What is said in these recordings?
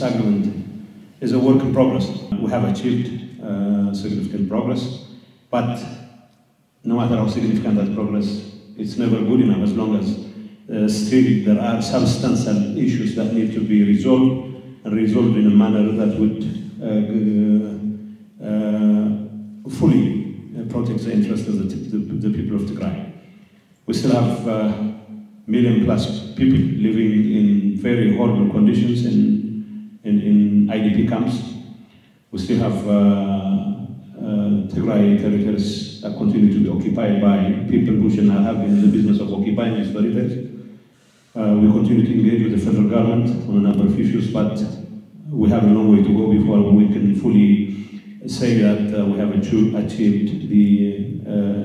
agreement is a work in progress. We have achieved significant progress, but no matter how significant that progress, it's never good enough as long as still there are substantial issues that need to be resolved, and resolved in a manner that would fully protect the interests of the people of Tigray. We still have million plus people living in very horrible conditions in IDP camps. We still have Tigray territories that continue to be occupied by people who should not have been in the business of occupying these territories. We continue to engage with the federal government on a number of issues, but we have a long way to go before we can fully say that we have achieved the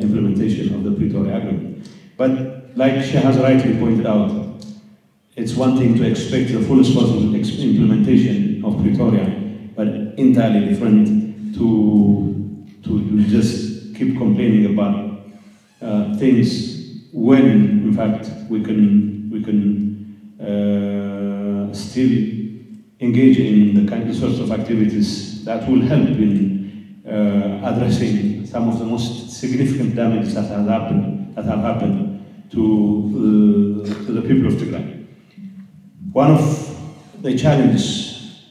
implementation of the Pretoria Agreement. But like she has rightly pointed out, it's one thing to expect the fullest possible implementation of Pretoria, but entirely different to just keep complaining about things when, in fact, we can still engage in the sorts of activities that will help in addressing some of the most significant damage that have happened to the people of Tigray. One of the challenges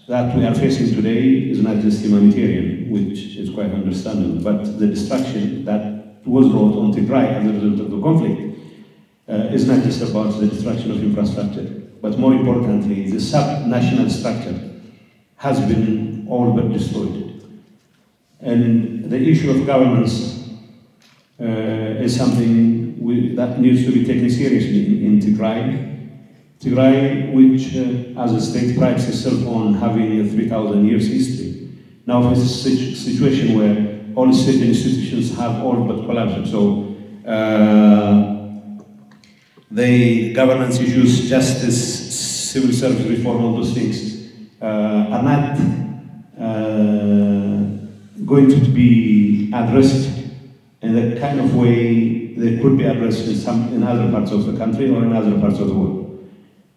that we are facing today is not just humanitarian, which is quite understandable, but the destruction that was wrought on Tigray as a result of the conflict is not just about the destruction of infrastructure, but more importantly, the sub-national structure has been all but destroyed. And the issue of governance is something that needs to be taken seriously in Tigray. Tigray, which as a state prides itself on having a 3,000 years history, now faces a situation where all state institutions have all but collapsed. So the governance issues, justice, civil service reform, all those things are not going to be addressed in the kind of way they could be addressed in other parts of the country or in other parts of the world.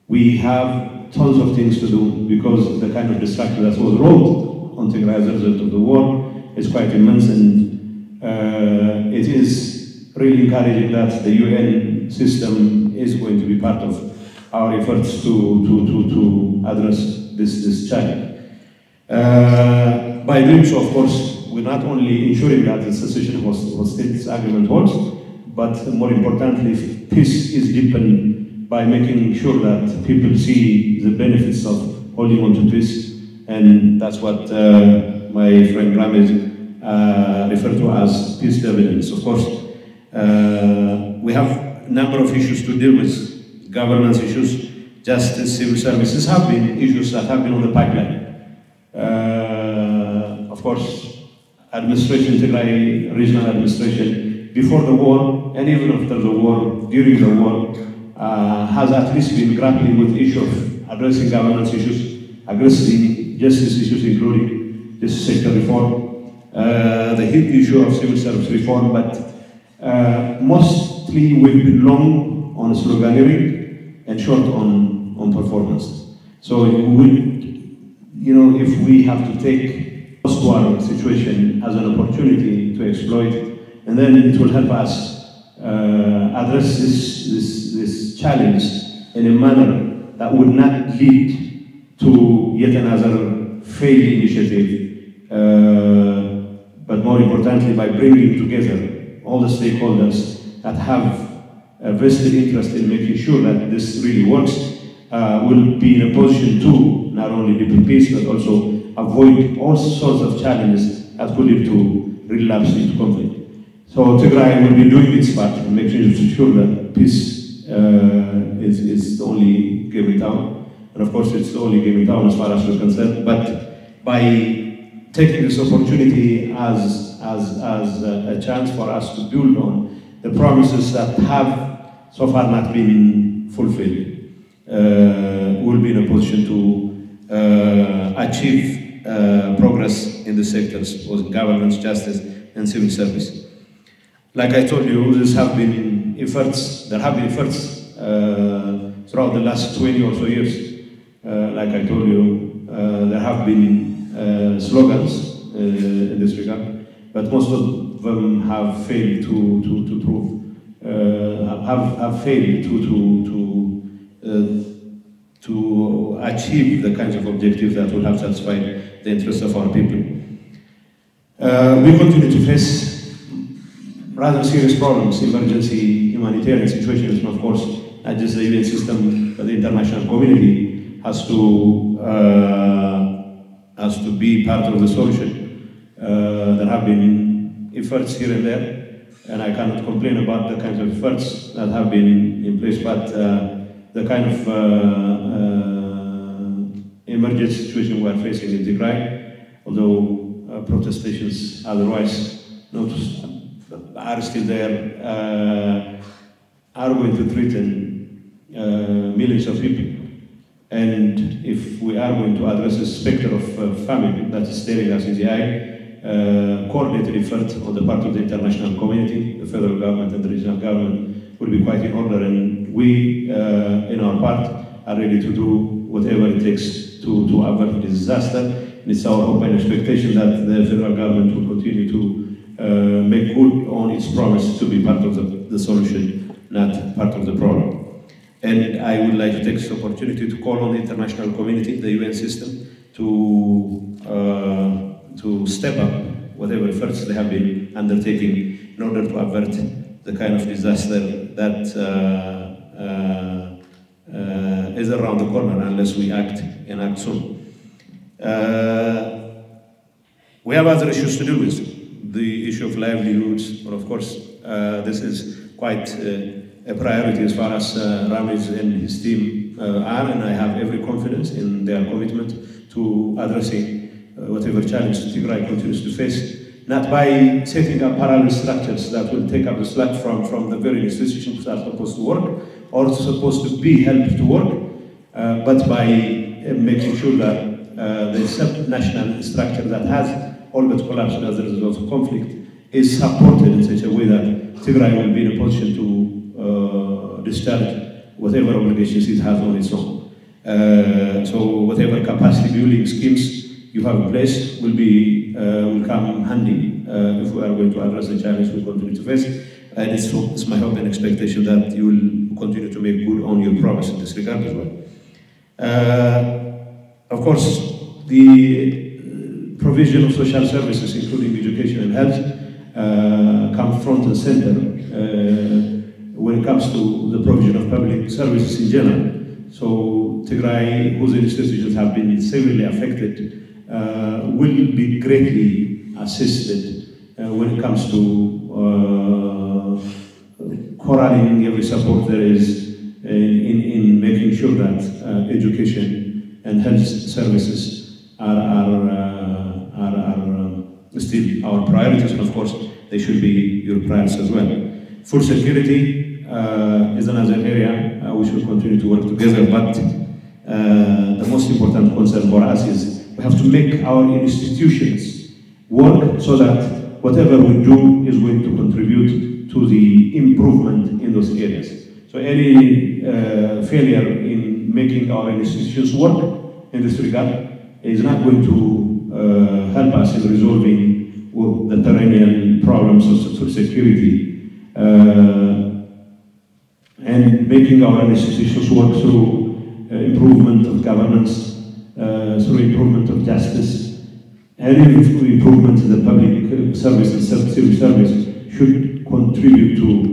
We have tons of things to do because the kind of destruction that was wrought on Tigray as a result of the war is quite immense, and it is really encouraging that the UN system is going to be part of our efforts to address this challenge. By doing so, of course, we're not only ensuring that the cessation of hostilities agreement holds, but more importantly, peace is deepened by making sure that people see the benefits of holding on to peace, and that's what my friend Brakhe referred to as peace dividends. Of course, we have a number of issues to deal with, governance issues, justice, civil services have been issues that have been on the pipeline. Of course, administration, Tigray regional administration, before the war and even after the war, during the war, has at least been grappling with the issue of addressing governance issues, addressing justice issues, including this sector reform, the issue of civil service reform, but mostly we've been long on sloganeering and short on performance. So if we have to take post-war situation as an opportunity to exploit, and then it will help us address this challenge in a manner that would not lead to yet another failed initiative, but more importantly, by bringing together all the stakeholders that have a vested interest in making sure that this really works, will be in a position to not only deepen peace, but also avoid all sorts of challenges that could lead to relapse into conflict. So Tigray will be doing its part in making sure that peace is the only game in town. And of course, it's the only game in town as far as we're concerned. But by taking this opportunity as a chance for us to build on the promises that have so far not been fulfilled, we'll be in a position to achieve progress in the sectors of governance, justice, and civil service. Like I told you, there have been efforts throughout the last 20 or so years. Like I told you, there have been slogans in this regard, but most of them have failed to prove, have failed to achieve the kinds of objectives that will have satisfied the interests of our people. We continue to face rather serious problems, emergency humanitarian situations, and of course, not just the UN system, but the international community has to be part of the solution. There have been efforts here and there, and I cannot complain about the kinds of efforts that have been in place, but the kind of emergency situation we are facing in Tigray, although protestations otherwise noticed are still there, are going to threaten millions of people. And if we are going to address the specter of famine that is staring us in the eye, coordinated effort on the part of the international community, the federal government and the regional government will be quite in order, and we, in our part, are ready to do whatever it takes to avert the disaster. And it's our hope and expectation that the federal government will continue to make good on its promise to be part of the solution, not part of the problem. And I would like to take this opportunity to call on the international community, the UN system, to step up whatever efforts they have been undertaking in order to avert the kind of disaster that is around the corner unless we act and act soon. We have other issues to deal with. The issue of livelihoods, but of course, this is quite a priority as far as Ramiz and his team are, and I have every confidence in their commitment to addressing whatever challenge Tigray continues to face, not by setting up parallel structures that will take up the slack from the very institutions that are supposed to work or supposed to be helped to work, but by making sure that the sub-national structure that has all but collapsed as a result of conflict is supported in such a way that Tigray will be in a position to discharge whatever obligations it has on its own. So whatever capacity building schemes you have in place will come handy if we are going to address the challenge we continue to face. And it's my hope and expectation that you will continue to make good on your promise in this regard as well. Of course, the provision of social services, including education and health, come front and center when it comes to the provision of public services in general. So Tigray, whose institutions have been severely affected, will be greatly assisted when it comes to corralling every support there is in making sure that education and health services are still our priorities, and of course they should be your priorities as well. Food security is another area we should continue to work together, but the most important concern for us is we have to make our institutions work so that whatever we do is going to contribute to the improvement in those areas. So any failure in making our institutions work in this regard is not going to help us in resolving the perennial problems of food security and making our institutions work through improvement of governance, through improvement of justice, and through improvement in the public service and civil service should contribute to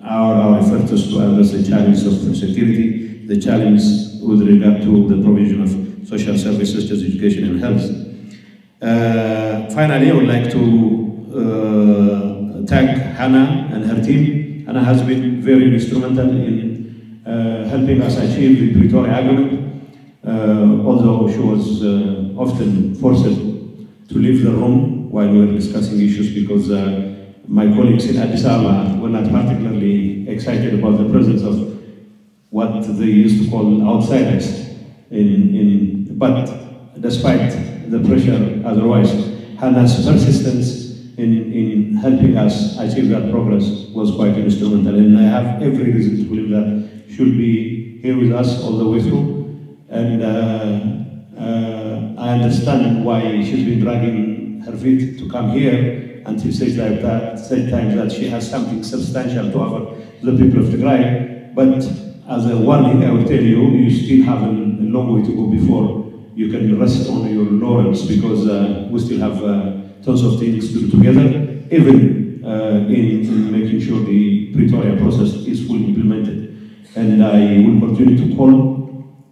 our efforts to address the challenge of food security, the challenge with regard to the provision of social services such as education and health. Finally, I would like to thank Hannah and her team. Hannah has been very instrumental in helping us achieve the Pretoria Agreement, although she was often forced to leave the room while we were discussing issues because my colleagues in Addis Ababa were not particularly excited about the presence of what they used to call outsiders. But despite the pressure otherwise, Hannah's persistence in helping us achieve that progress was quite instrumental, and I have every reason to believe that she'll be here with us all the way through. and I understand why she's been dragging her feet to come here until such time that she has something substantial to offer to the people of Tigray. But as a warning, I will tell you, you still have a long way to go before you can rest on your laurels, because we still have tons of things to do together, even in making sure the Pretoria process is fully implemented. And I will continue to call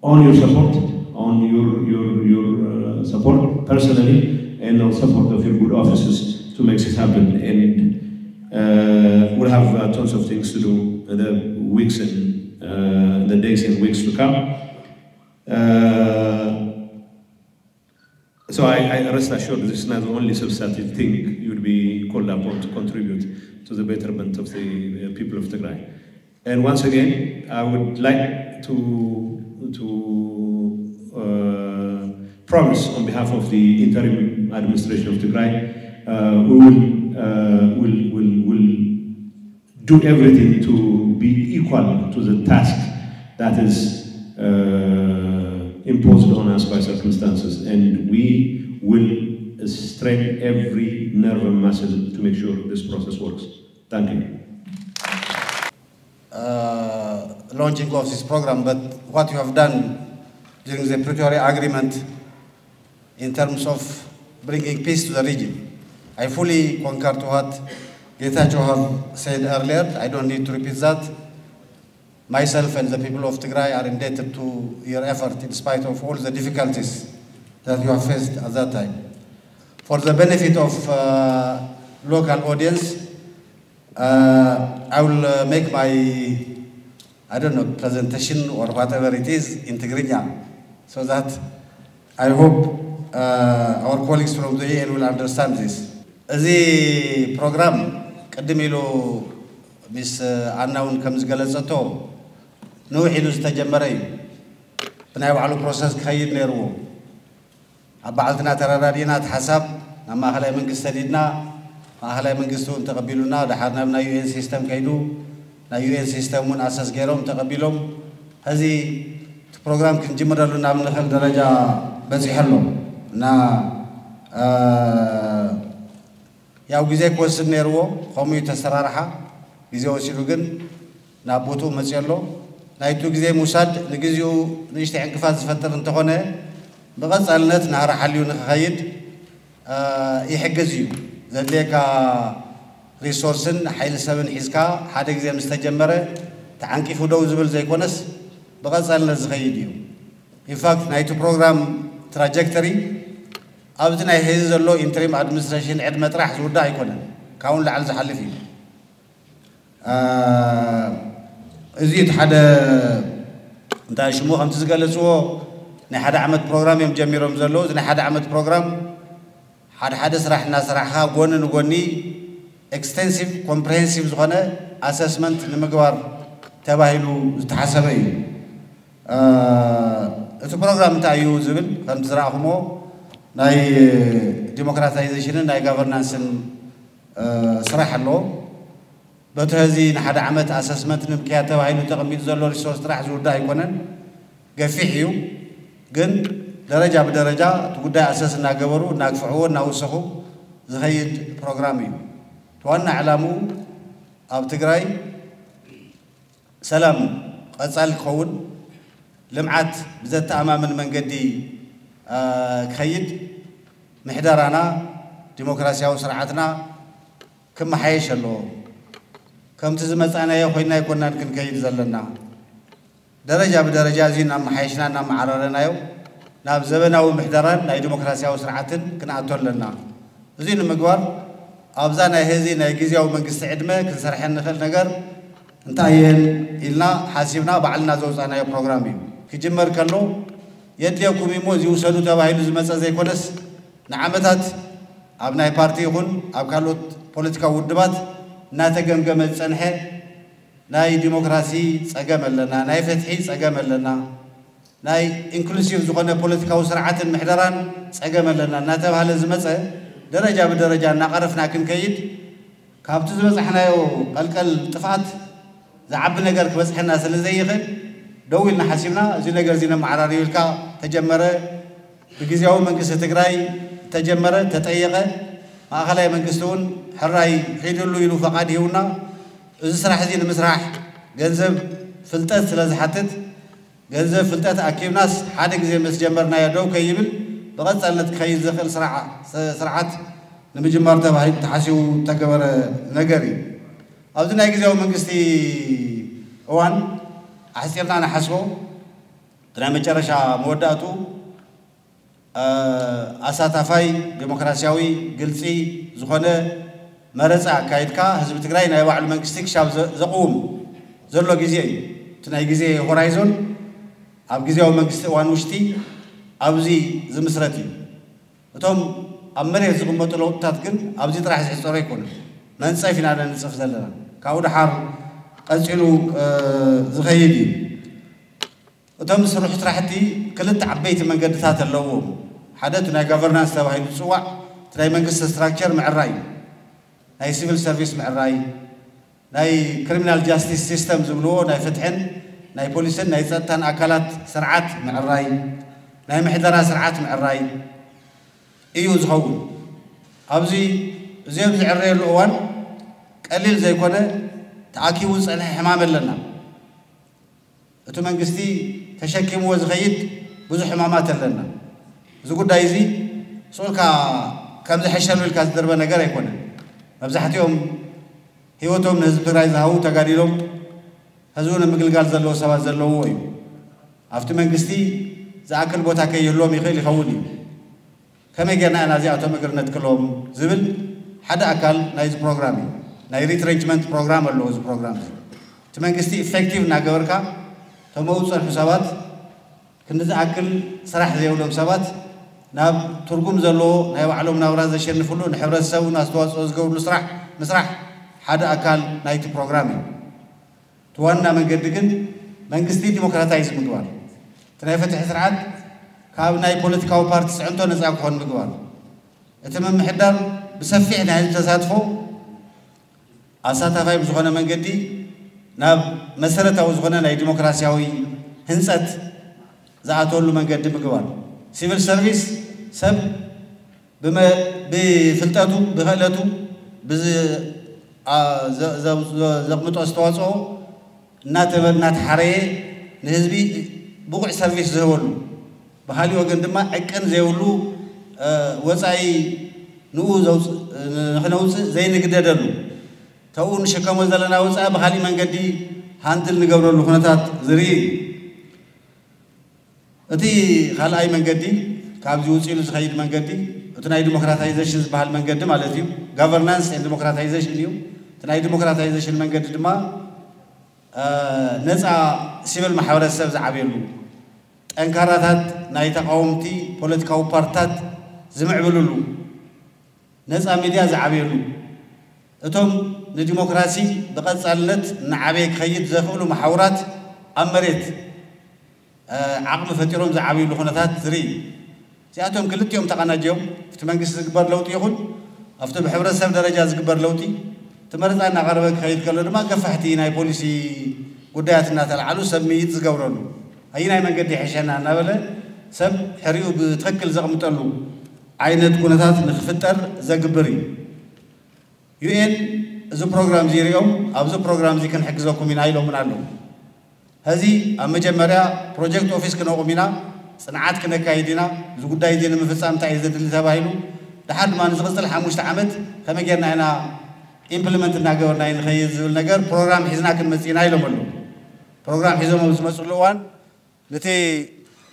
on your support, on your support personally, and on support of your good offices to make this happen. And we'll have tons of things to do in the weeks and the days and weeks to come. So I rest assured this is not the only substantive thing you'll be called upon to contribute to the betterment of the people of Tigray. And once again, I would like to promise on behalf of the interim administration of Tigray, we will do everything to be equal to the task that is imposed on us by circumstances, and we will strain every nerve and muscle to make sure this process works. Thank you. Launching of this program, but what you have done during the Pretoria Agreement in terms of bringing peace to the region. I fully concur to what ጌታቸው have said earlier. I don't need to repeat that. Myself and the people of Tigray are indebted to your effort in spite of all the difficulties that you have faced at that time. For the benefit of local audience, I will make my, I don't know, presentation or whatever it is in Tigrinya, so that I hope our colleagues from the UN will understand this. The program, Kadimilo, Miss Annaun comes Galazato, no Hinus Tajamaray, and I will process Kayid Neru. Abaltana Taradinat Hasab, Namahala Mengistadina, Mahala Mengistun Takabiluna, the Hanam UN system Kaidu, the UN system when Asas Gerom Takabilum, has the program Kinjimaralunam Daraja Bazihalo. Na ያው ጊዜ ኮስን ነርዎ ቆሙ ተሰራራሃ ጊዜው ሲሉግን ናቦቱ መጽየሎ ናይቱ ጊዜ ሙሳድ ለጊዜው ንሽተ እንቅፋት ዝፈጠር እንተሆነ በቀጻልነት ናራ ሐሊው ንኸይድ ይሕግዝ እዩ ዘለካ ሪሶርስን ኃይል ሰብን ሒዝካ ሓደ ጊዜ ምስተጀመረ ተዓንቂፉ ደው ዝብል ዘይኮነስ በቀጻልነት ዝኸይድ እዩ ኢንፋክት ናይቱ ፕሮግራም trajectory أبدنا هذا اللو interim administration عد مطرح زودا يكون كون لعل زحلفي زيد حدا انت شمو خمس زقلسو نحدا عمد program يوم جميرهم زلو نحدا عمد program حدا سرح الناس راحها قون نقولني extensive comprehensive زخانة assessment نمجوار تباهلو تحسبي itu program tayu zubin kan zrahmo nay democratization nay governance srahlo በተዚህ ንሓደ ዓመት assessment ንብክያ ተባሂሉ ተቀሚጡ ዘሎ ሪሶርስ ጥራሕ ዝውዳ አይኮነን ገፊሕዩ ግን ደረጃ በደረጃ ጉዳይ አሰስ እናገበሩ እናግፍዕዎ እናውሰኹ ዝኸይድ ፕሮግራም እዩ ዋና ዓላሙ ኣብ ትግራይ ሰላም ቀጻል ከውን لمعت بذات أمام المنجدي خيد محدرانا ዲሞክራሲያዊ ስርዓትና ከመሐየሸሎ ከምቲ ዝመጻና ይኾይና ይኮናን ክንከይድ ዘለና ደረጃ በደረጃ ዚና መሐየሽናና ማዓረረናዮ ናብ ዘበናዊ ምሕደራን ናይ ዲሞክራሲያዊ ስርዓትን ክንኣተለና እዚ ንምግባር ኣብዛና ህዚ ናይ ግዚያዊ መንግስቲ ዕድመ ክንሰርሕ ንኽእል ነገር እንታየን ኢልና ሓሲብና ባዕልና ዘውፃናዮ ፕሮግራም እዩ ክጅመር ከሎ የድልየኩም ኢሞ ዝውሰዱ ተባሂሉ ዝመጸ ዘይኮነስ ንዓመታት ኣብ ናይ ፓርቲ ይኹን ኣብ ካልኦት ፖለቲካዊ ውድባት እናተገምገመ ጸንሐ ናይ ዲሞክራሲ ጸገም ኣለና ናይ ፍትሒ ጸገም ኣለና ናይ ኢንክሉሲቭ ዝኾነ ፖለቲካዊ ስርዓትን ምሕደራን ጸገም ኣለና እናተባሃለ ዝመጸ ደረጃ በደረጃ እናቀረፍና ክንከይድ ካብቲ ዝበጽሕናዮ ቀልቀል ጥፋት ዝዓቢ ነገር ክበጽሕና ስለዘይኽእል دويلنا حسبنا زي نجار زينا معراري والكا تجمرة بجزياو من قصة تجراي تجمرة تتأيقة ما خلاي من قصتون حراي حيدلو يلو فقاد يونا إذا زين مسرح جنزب فلتات ثلاث حتت جنزب فلتات أكيد ناس حادق زي مسجمرنا يدو كيبل بغض أن تخيل دخل سرعات نمجمر تبعي تحسيو تكبر نجاري أبدنا يجزاو من قصتي وان أحسيرنا أنا حسبه ترى مجرشة موداتو أساتفاي ديمقراطياوي قلتي زخنة مرزع كايدكا حزب تجري نايوع المنقستيك شاب زقوم زلوا جزيء تناي جزيء هورايزون أب جزيء المنقست وانوشتي أبزي زمسرتي وتوم أمريكا زقوم بطلوا تاتكن أبزي تراح يحصل يكون من صيفنا على نصف زلنا كاود حار قصيلو زغيدي وتم سروح تراحتي كلت عبيت من قدتات اللوم حدثنا governance تبعي بسوع تلاقي منقص structure مع الرأي ناي civil service مع الرأي ناي criminal justice system زبلو ناي فتحن ناي بوليسن ناي ثلاثة أكلات سرعات مع الرأي ناي محدرة سرعات مع الرأي إيو زهون أبزي زي الرأي الأول قليل زي كونه تأكيد وصل حمام لنا أنتم منقستي تشكيم وزغيد بزح حمامات لنا زقول دايزي سؤال كم زي حشلوا الكاس درب نجار يكون مبزحت يوم هيوتهم نزب ترايز هاو تقاريرهم هزونا مقل قال زلوا سوا زلوا ويو أفتم منقستي زاكل بوتا كي يلوم يخيل يخوني كم يجينا أنا زي أتوم قرنت كلهم زبل حدا أكل نايز برنامج ناي ريترينجمنت بروجرام اللي هو بروجرام تمنقستي effective ناقوركا تموت الحسابات كنت أكل صراحة زي ولهم سبات ناب ترقم زلوا ناي وعلوم ناوراز الشيء نفلو نحبر السو ناس تواصل زقول مسرح حدا أكل نايت بروجرامي توانا من قدكن منقستي ديمقراطيز مقوال تناي فتح سرعات كاب ناي بوليتيكاو بارتيس عنده نزاق هون مقوال اتمم محدر بسفيح ناي تساتفو أساتفاي بزغنا من قدي ناب مسألة وزغنا ناي ديمقراطياوي هنسات زعتوا له من قدي مقوال civil service سب بما بفلتاتو بغلاتو بز زقمتو استواصو نات حريه نهزبي بوقع سيرفيس زهولو بحالي وقن دما عقن زيولو وصاي نو نخنوص زي نقددلو تاون شكمو زلنا وصا بحالي منقدي هاندل نقبرلو خناتات زري اتي خالاي منقدي كابزي وصيلو زخيد منقدي تناي ديموكراتايزيشن بحال منقدي مالتي governance and democratization يو تناي democratization منقدي دما نزع سيفل محاورة السبز عبيلو أنكارات ناي تقاومتي بوليتيكاو بارتات زمع بلولو نزع ميديا زعبيلو اتهم الديمقراطي بقد صالت نعبيك خيط زخولو محاورات أمريت عقل فتيرهم زعبيلو خناتات زري سياتهم كلت يوم تقناجيهم في منقص زقبر لوتي يخون أفتح بحبر السبز درجة زقبر لوتي تمرت أنا غربك خيط كله ما كفحتي ناي بوليسي قدياتنا تلعلو سميت زقورلو هينا من قد يحشنا نبله سب حريو بتخكل زغمتلو عينت كونتات نخفتر زقبري UN ذو برنامج زيريهم أو ذو برنامج زي كان حجزكم من عيلهم من علوم هذه أما جمرة بروجكت أوفيس كنا قمنا صناعات كنا كايدنا ذو قد يدينا من فسام تعيزة اللي تبايلو لحد ما نزغز الحموش تعمد كما جينا هنا implement النجار ناين خيز النجار برنامج حزنا كن مسين عيلهم منه برنامج حزنا مسؤولوان نتي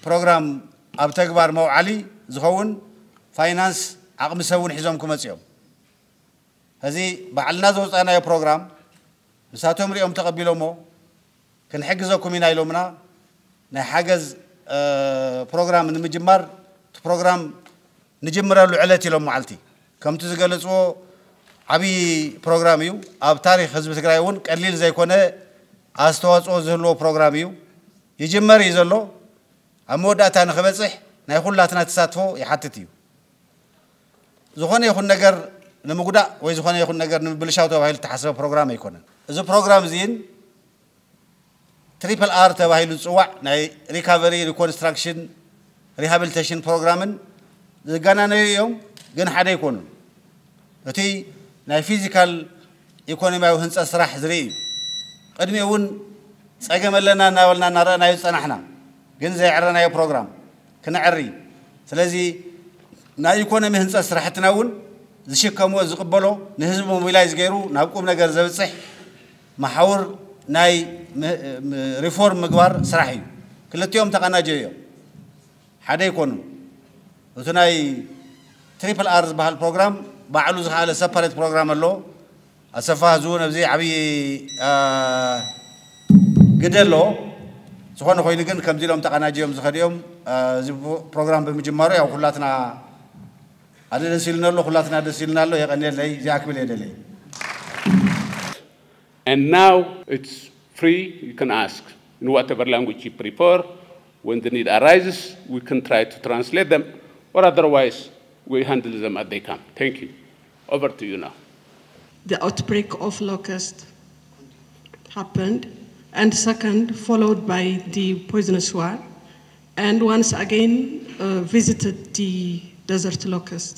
برنامج أبتكبر مو علي زخون فاينانس عقم سوون حزامكم مسيوم هذه بعلنا زوج أنا يا برنامج مساتهم ريهم تقبلوا مو كن حجزكم من عيلهمنا نحجز برنامج نمجمر برنامج نجمر له علتي لهم معلتي كم تزقلصوا عبي برنامج أب تاريخ حزب تقرأون قليل زي كونه أستوى زهلو برنامج يجمر يزلو أمود أتان خبزح نايخون لاتنا تساتفو يحتتيو زخون يخون نجار نموجودا ويزخون يخون نجار نبلشاو تبعيل تحسب برنامج يكونن إذا برنامج زين triple R ተባሂሉ ጽዋዕ ናይ recovery reconstruction rehabilitation ፕሮግራምን ዝጋናነዩ እዮም ግን ሓደ ይኮኑ እቲ ናይ ፊዚካል ኢኮኖሚያዊ ህንጻ ስራሕ ዝርኢ ቅድሚውን ጸገመለና እናበልና እናረአናዮ ጸናሕና ግን ዘይዕረናዮ ፕሮግራም ክንዕሪ ስለዚ ናይ ኢኮኖሚ ህንጻ ስራሕትና እውን ዝሽከምዎ ዝቕበሎ ንህዝቢ ሞቢላይዝ ገይሩ ናብ ቁም ነገር ዘብጽሕ ማሕወር ናይ ሪፎርም ምግባር ስራሕ እዩ ክልቲኦም ተቀናጀዩ እዮም ሓደ ይኮኑ እቲ ናይ ትሪፕል አር ዝበሃል ፕሮግራም ባዕሉ ዝኻለ ሰፓሬት ፕሮግራም ኣሎ ኣሰፋ ዝውን ኣብዚ ዓብይ ግደሎ ዝኾነ ኮይኑ ግን ከምዚ ኢሎም ተቀናጀዮም ዝኸድዮም እዚ ፕሮግራም ብምጅማሩ ያው ሁላትና ኣነ ደስ ይልና ኣሎ ሁላትና ደስ ይልና ኣሎ የቀነለይ ዚኣክብል የደለይ And now it's free, you can ask in whatever language you prefer. When the need arises, we can try to translate them, or otherwise, we handle them as they come. Thank you. Over to you now. The outbreak of locust happened, and second, followed by the poisonous one, and once again visited the desert locust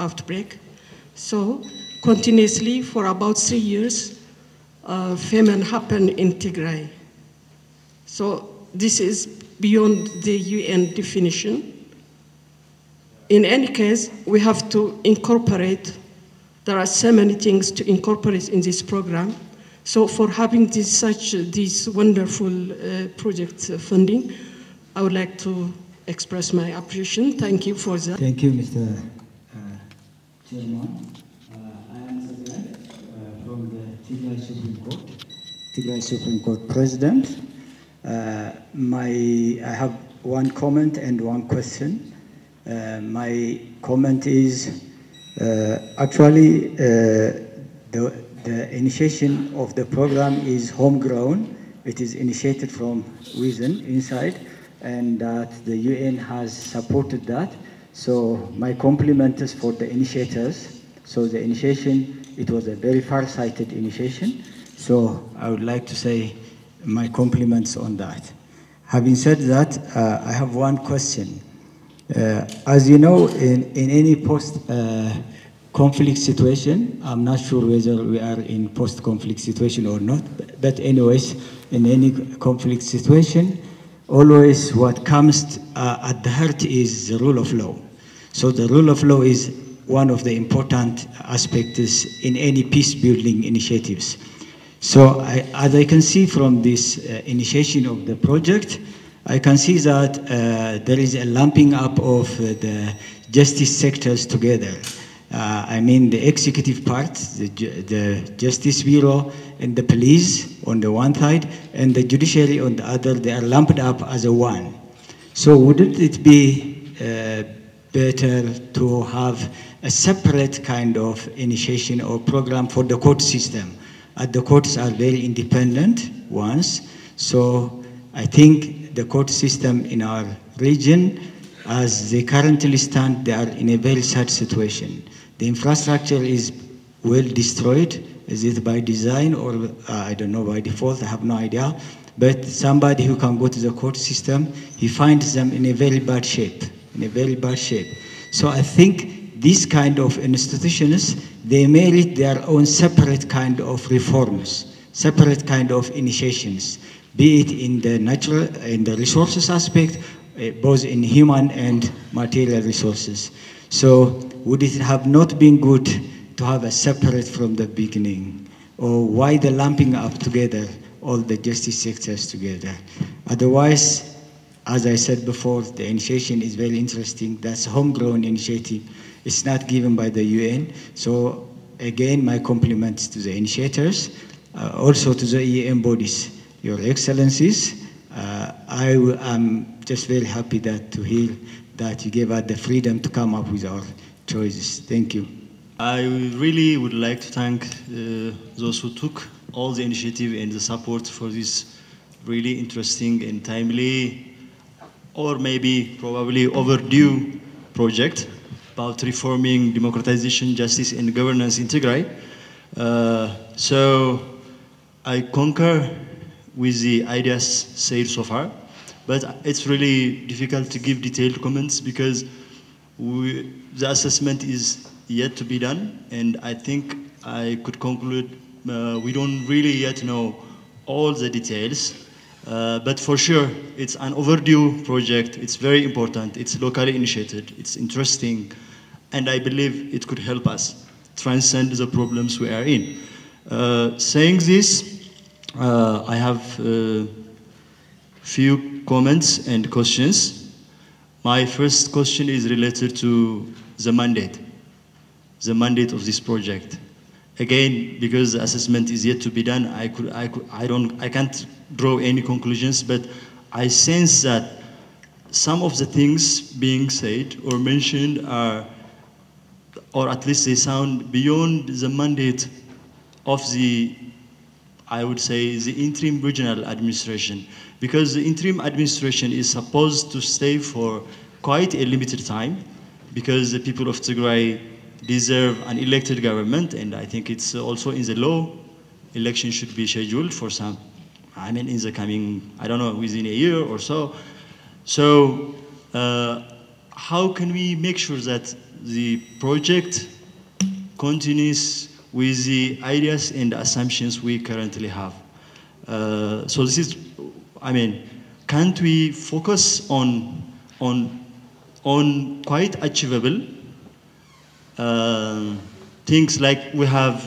outbreak. So, continuously for about 3 years, famine happened in Tigray. So this is beyond the UN definition. In any case, we have to incorporate, there are so many things to incorporate in this program. So for having this wonderful project funding, I would like to express my appreciation. Thank you for that. Thank you, Mr. Chairman. From the Tigray Supreme Court President. I have one comment and one question. My comment is actually the initiation of the program is homegrown. It is initiated from within, inside, and that the UN has supported that. So my compliments for the initiators. So the initiation, it was a very far-sighted initiation. So I would like to say my compliments on that. Having said that, I have one question. As you know, in any post-conflict situation, I'm not sure whether we are in post-conflict situation or not, but anyways, in any conflict situation, always what comes at the heart is the rule of law. So the rule of law is one of the important aspects in any peace-building initiatives. So as I can see from this initiation of the project, I can see that there is a lumping up of the justice sectors together. I mean the executive part, the Justice Bureau and the police on the one side, and the judiciary on the other, they are lumped up as a one. So wouldn't it be better to have a separate kind of initiation or program for the court system? The courts are very independent ones, so I think the court system in our region, as they currently stand, they are in a very sad situation. The infrastructure is well destroyed. Is it by design or I don't know, by default? I have no idea. But somebody who can go to the court system, he finds them in a very bad shape, So I think these kind of institutions, they merit their own separate kind of reforms, separate kind of initiations, be it in the resources aspect, both in human and material resources. So would it have not been good to have a separate from the beginning? Or why the lumping up together, all the justice sectors together? Otherwise, as I said before, the initiation is very interesting. That's a homegrown initiative. It's not given by the UN. So again, my compliments to the initiators, also to the EM bodies, Your Excellencies. I am just very happy to hear that you gave us the freedom to come up with our choices. Thank you. I really would like to thank those who took all the initiative and the support for this really interesting and timely, or maybe probably overdue project about reforming democratization, justice, and governance in Tigray. So I concur with the ideas said so far, but it's really difficult to give detailed comments because the assessment is yet to be done, and I think I could conclude we don't really yet know all the details, but for sure it's an overdue project. It's very important. It's locally initiated. It's interesting, and I believe it could help us transcend the problems we are in. Saying this, I have few comments and questions. My first question is related to the mandate of this project. Again, because the assessment is yet to be done, I can't draw any conclusions, but I sense that some of the things being said or mentioned are, or at least they sound beyond the mandate of the, I would say, the interim regional administration, because the interim administration is supposed to stay for quite a limited time, because the people of Tigray deserve an elected government, and I think it's also in the law, election should be scheduled for some, I mean, in the coming, I don't know, within a year or so. So how can we make sure that the project continues with the ideas and assumptions we currently have? So this is, I mean, can't we focus on quite achievable things, like we have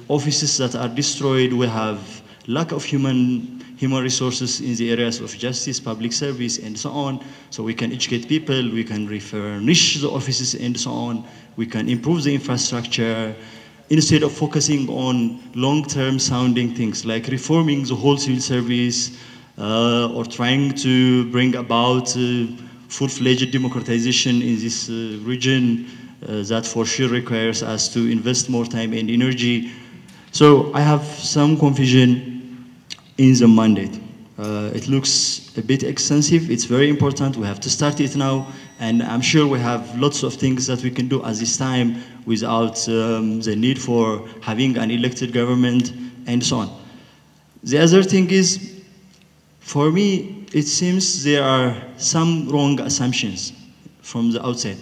offices that are destroyed, we have lack of human resources in the areas of justice, public service, and so on. So we can educate people, we can refurnish the offices, and so on. We can improve the infrastructure instead of focusing on long-term sounding things like reforming the whole civil service or trying to bring about full-fledged democratization in this region. That for sure requires us to invest more time and energy. So I have some confusion in the mandate. It looks a bit extensive. It's very important. We have to start it now. And I'm sure we have lots of things that we can do at this time without the need for having an elected government and so on. The other thing is, for me, it seems there are some wrong assumptions from the outset.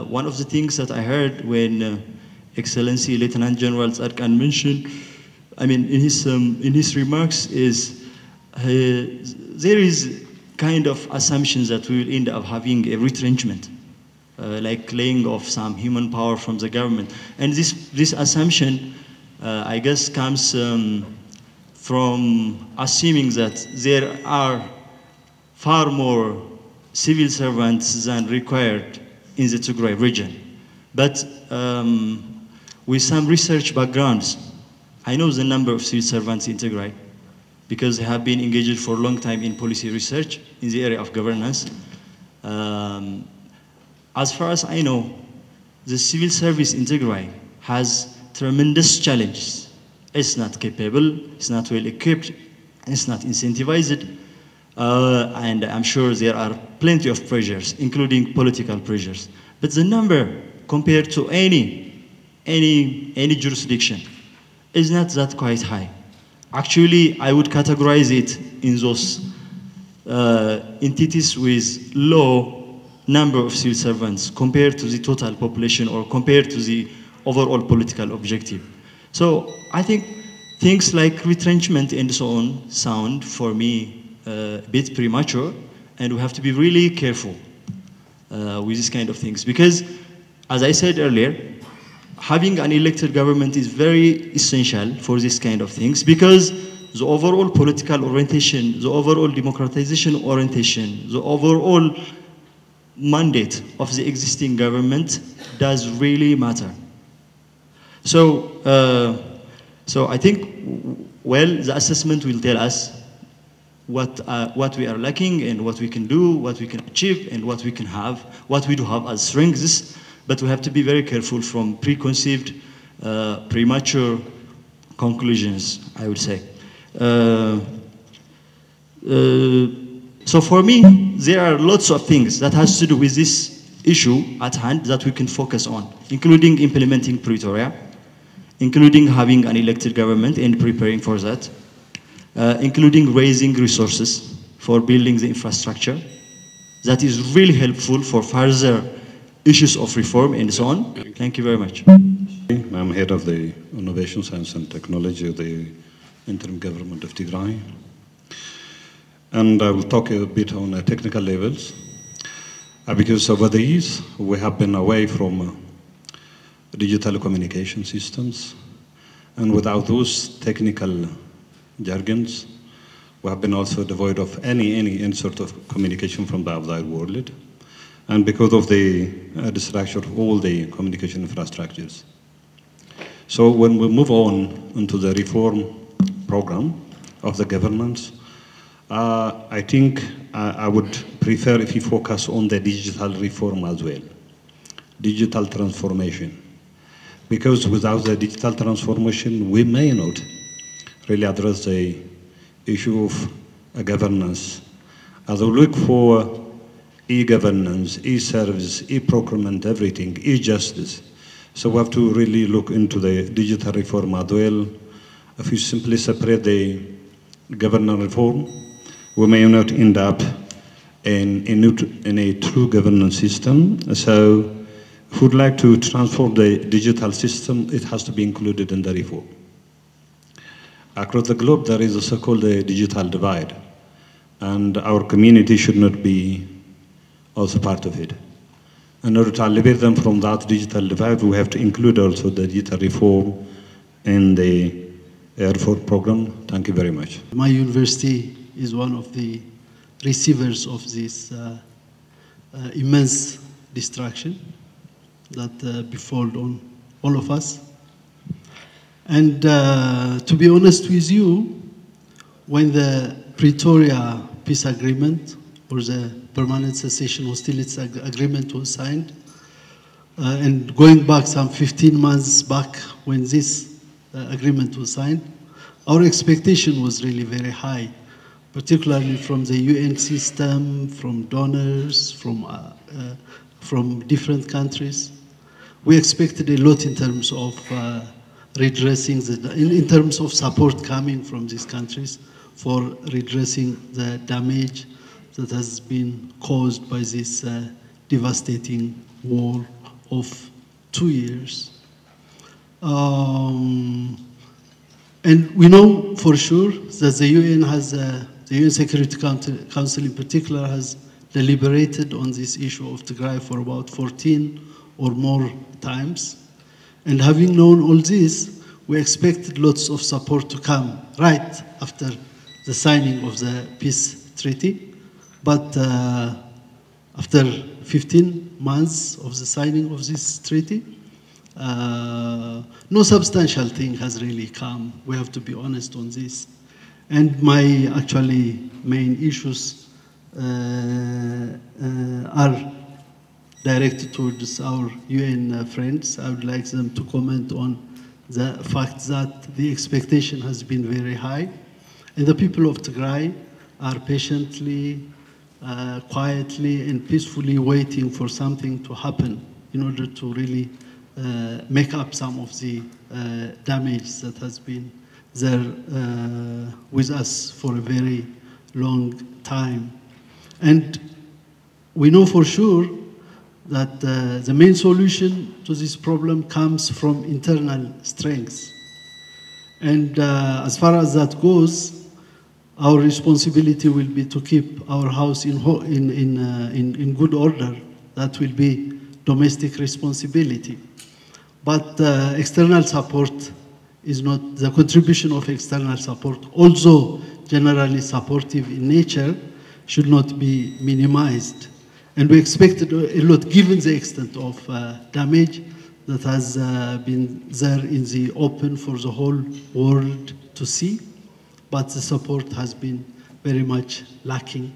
One of the things that I heard when Excellency Lieutenant General ፃድቃን mentioned, I mean, in his remarks, is there is kind of assumptions that we will end up having a retrenchment, like laying off some human power from the government. And this assumption, I guess, comes from assuming that there are far more civil servants than required in the Tigray region. But with some research backgrounds, I know the number of civil servants in Tigray because I have been engaged for a long time in policy research in the area of governance. As far as I know, the civil service in Tigray has tremendous challenges. It's not capable, it's not well equipped, it's not incentivized, and I'm sure there are plenty of pressures, including political pressures. But the number compared to any jurisdiction is not that quite high. Actually, I would categorize it in those entities with low number of civil servants compared to the total population or compared to the overall political objective. So I think things like retrenchment and so on sound for me a bit premature, and we have to be really careful with this kind of things, because as I said earlier, having an elected government is very essential for this kind of things, because the overall political orientation, the overall democratization orientation, the overall mandate of the existing government does really matter. So, so I think, well, the assessment will tell us what we are lacking and what we can do, what we can achieve, and what we can have, what we do have as strengths. But we have to be very careful from preconceived, premature conclusions, I would say. So for me, there are lots of things that has to do with this issue at hand that we can focus on, including implementing Pretoria, including having an elected government and preparing for that, including raising resources for building the infrastructure. That is really helpful for further issues of reform and so on. Thank you very much. I'm head of the Innovation, Science and Technology of the interim government of Tigray. And I will talk a bit on technical levels. Because over the years, we have been away from digital communication systems. And without those technical jargons, we have been also devoid of any sort of communication from the outside world. And because of the destruction of all the communication infrastructures. So when we move on into the reform program of the governance, I think I would prefer if you focus on the digital reform as well, digital transformation. Because without the digital transformation, we may not really address the issue of governance. As we look for e-governance, e-service, e-procurement, everything, e-justice. So we have to really look into the digital reform as well. If you simply separate the governance reform, we may not end up in a true governance system. So if we'd like to transform the digital system, it has to be included in the reform. Across the globe, there is a so-called digital divide, and our community should not be also part of it. In order to alleviate them from that digital divide, we have to include also the digital reform in the reform program. Thank you very much. My university is one of the receivers of this immense destruction that befell on all of us. And to be honest with you, when the Pretoria peace agreement or the permanent cessation hostilities agreement was signed, and going back some 15 months back when this agreement was signed, our expectation was really very high, particularly from the UN system, from donors, from different countries. We expected a lot in terms of redressing, in terms of support coming from these countries for redressing the damage that has been caused by this devastating war of 2 years. And we know for sure that the UN has, the UN Security Council in particular has deliberated on this issue of Tigray for about 14 or more times. And having known all this, we expected lots of support to come right after the signing of the peace treaty. But after 15 months of the signing of this treaty, no substantial thing has really come. We have to be honest on this. And my actually main issues are directed towards our UN friends. I would like them to comment on the fact that the expectation has been very high, and the people of Tigray are patiently, quietly and peacefully waiting for something to happen in order to really make up some of the damage that has been there with us for a very long time. And we know for sure that the main solution to this problem comes from internal strengths. And as far as that goes, our responsibility will be to keep our house in good order. That will be domestic responsibility. But external support is not, the contribution of external support, although generally supportive in nature, should not be minimized. And we expected a lot, given the extent of damage that has been there in the open for the whole world to see. But the support has been very much lacking.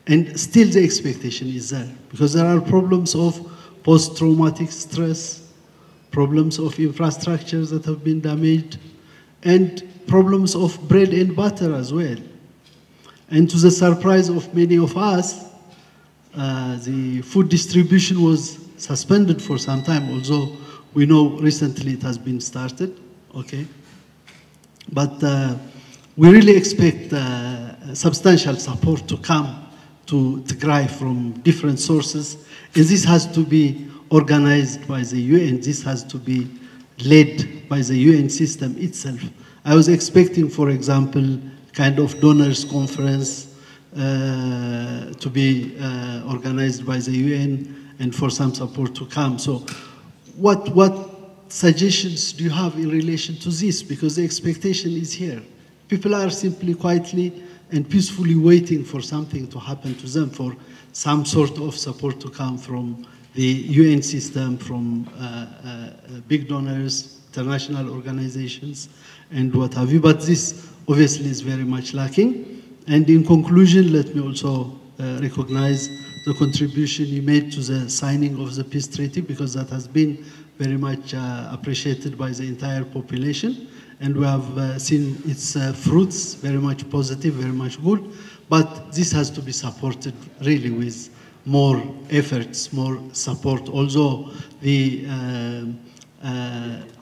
And still the expectation is there, because there are problems of post-traumatic stress, problems of infrastructures that have been damaged, and problems of bread and butter as well. And to the surprise of many of us, the food distribution was suspended for some time, although we know recently it has been started, okay? But we really expect substantial support to come to Tigray from different sources, and this has to be organized by the UN. This has to be led by the UN system itself. I was expecting, for example, kind of donors conference to be organized by the UN and for some support to come. So what suggestions do you have in relation to this? Because the expectation is here. People are simply quietly and peacefully waiting for something to happen to them, for some sort of support to come from the UN system, from big donors, international organizations, and what have you. But this obviously is very much lacking. And in conclusion, let me also recognize the contribution you made to the signing of the peace treaty, because that has been very much appreciated by the entire population. And we have seen its fruits, very much positive, very much good. But this has to be supported really with more efforts, more support. Although the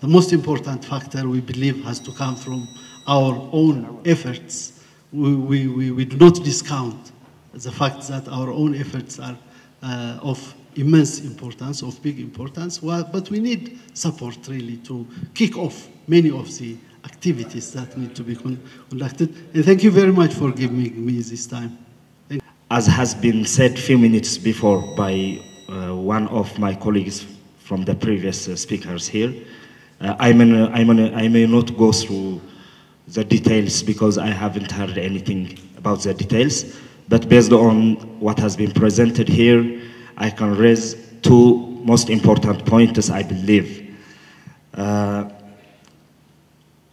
most important factor, we believe, has to come from our own efforts. We do not discount the fact that our own efforts are of immense importance, of big importance, but we need support really to kick off many of the activities that need to be conducted. And thank you very much for giving me this time. As has been said a few minutes before by one of my colleagues from the previous speakers here, I may not go through the details because I haven't heard anything about the details, but based on what has been presented here, I can raise two most important points, I believe.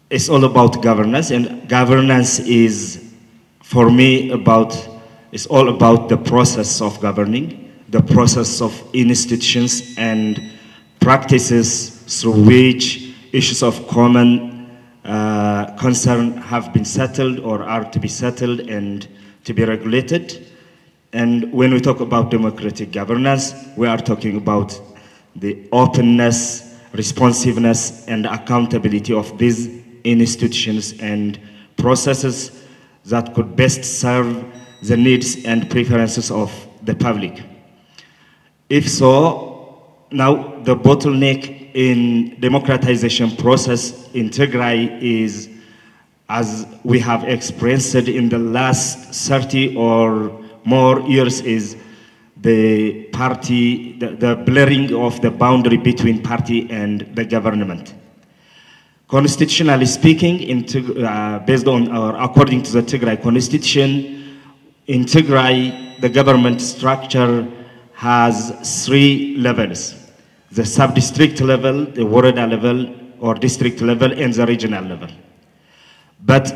It's all about governance, and governance is, for me, it's all about the process of governing, the process of institutions and practices through which issues of common concern have been settled or are to be settled and to be regulated. And when we talk about democratic governance, we are talking about the openness, responsiveness, and accountability of these institutions and processes that could best serve the needs and preferences of the public. If so, now the bottleneck in democratization process in Tigray is, as we have experienced it in the last 30 or more years, is the party, the blurring of the boundary between party and the government. Constitutionally speaking, based on or according to the Tigray constitution, in Tigray, the government structure has 3 levels: the sub-district level, the woreda level or district level, and the regional level. But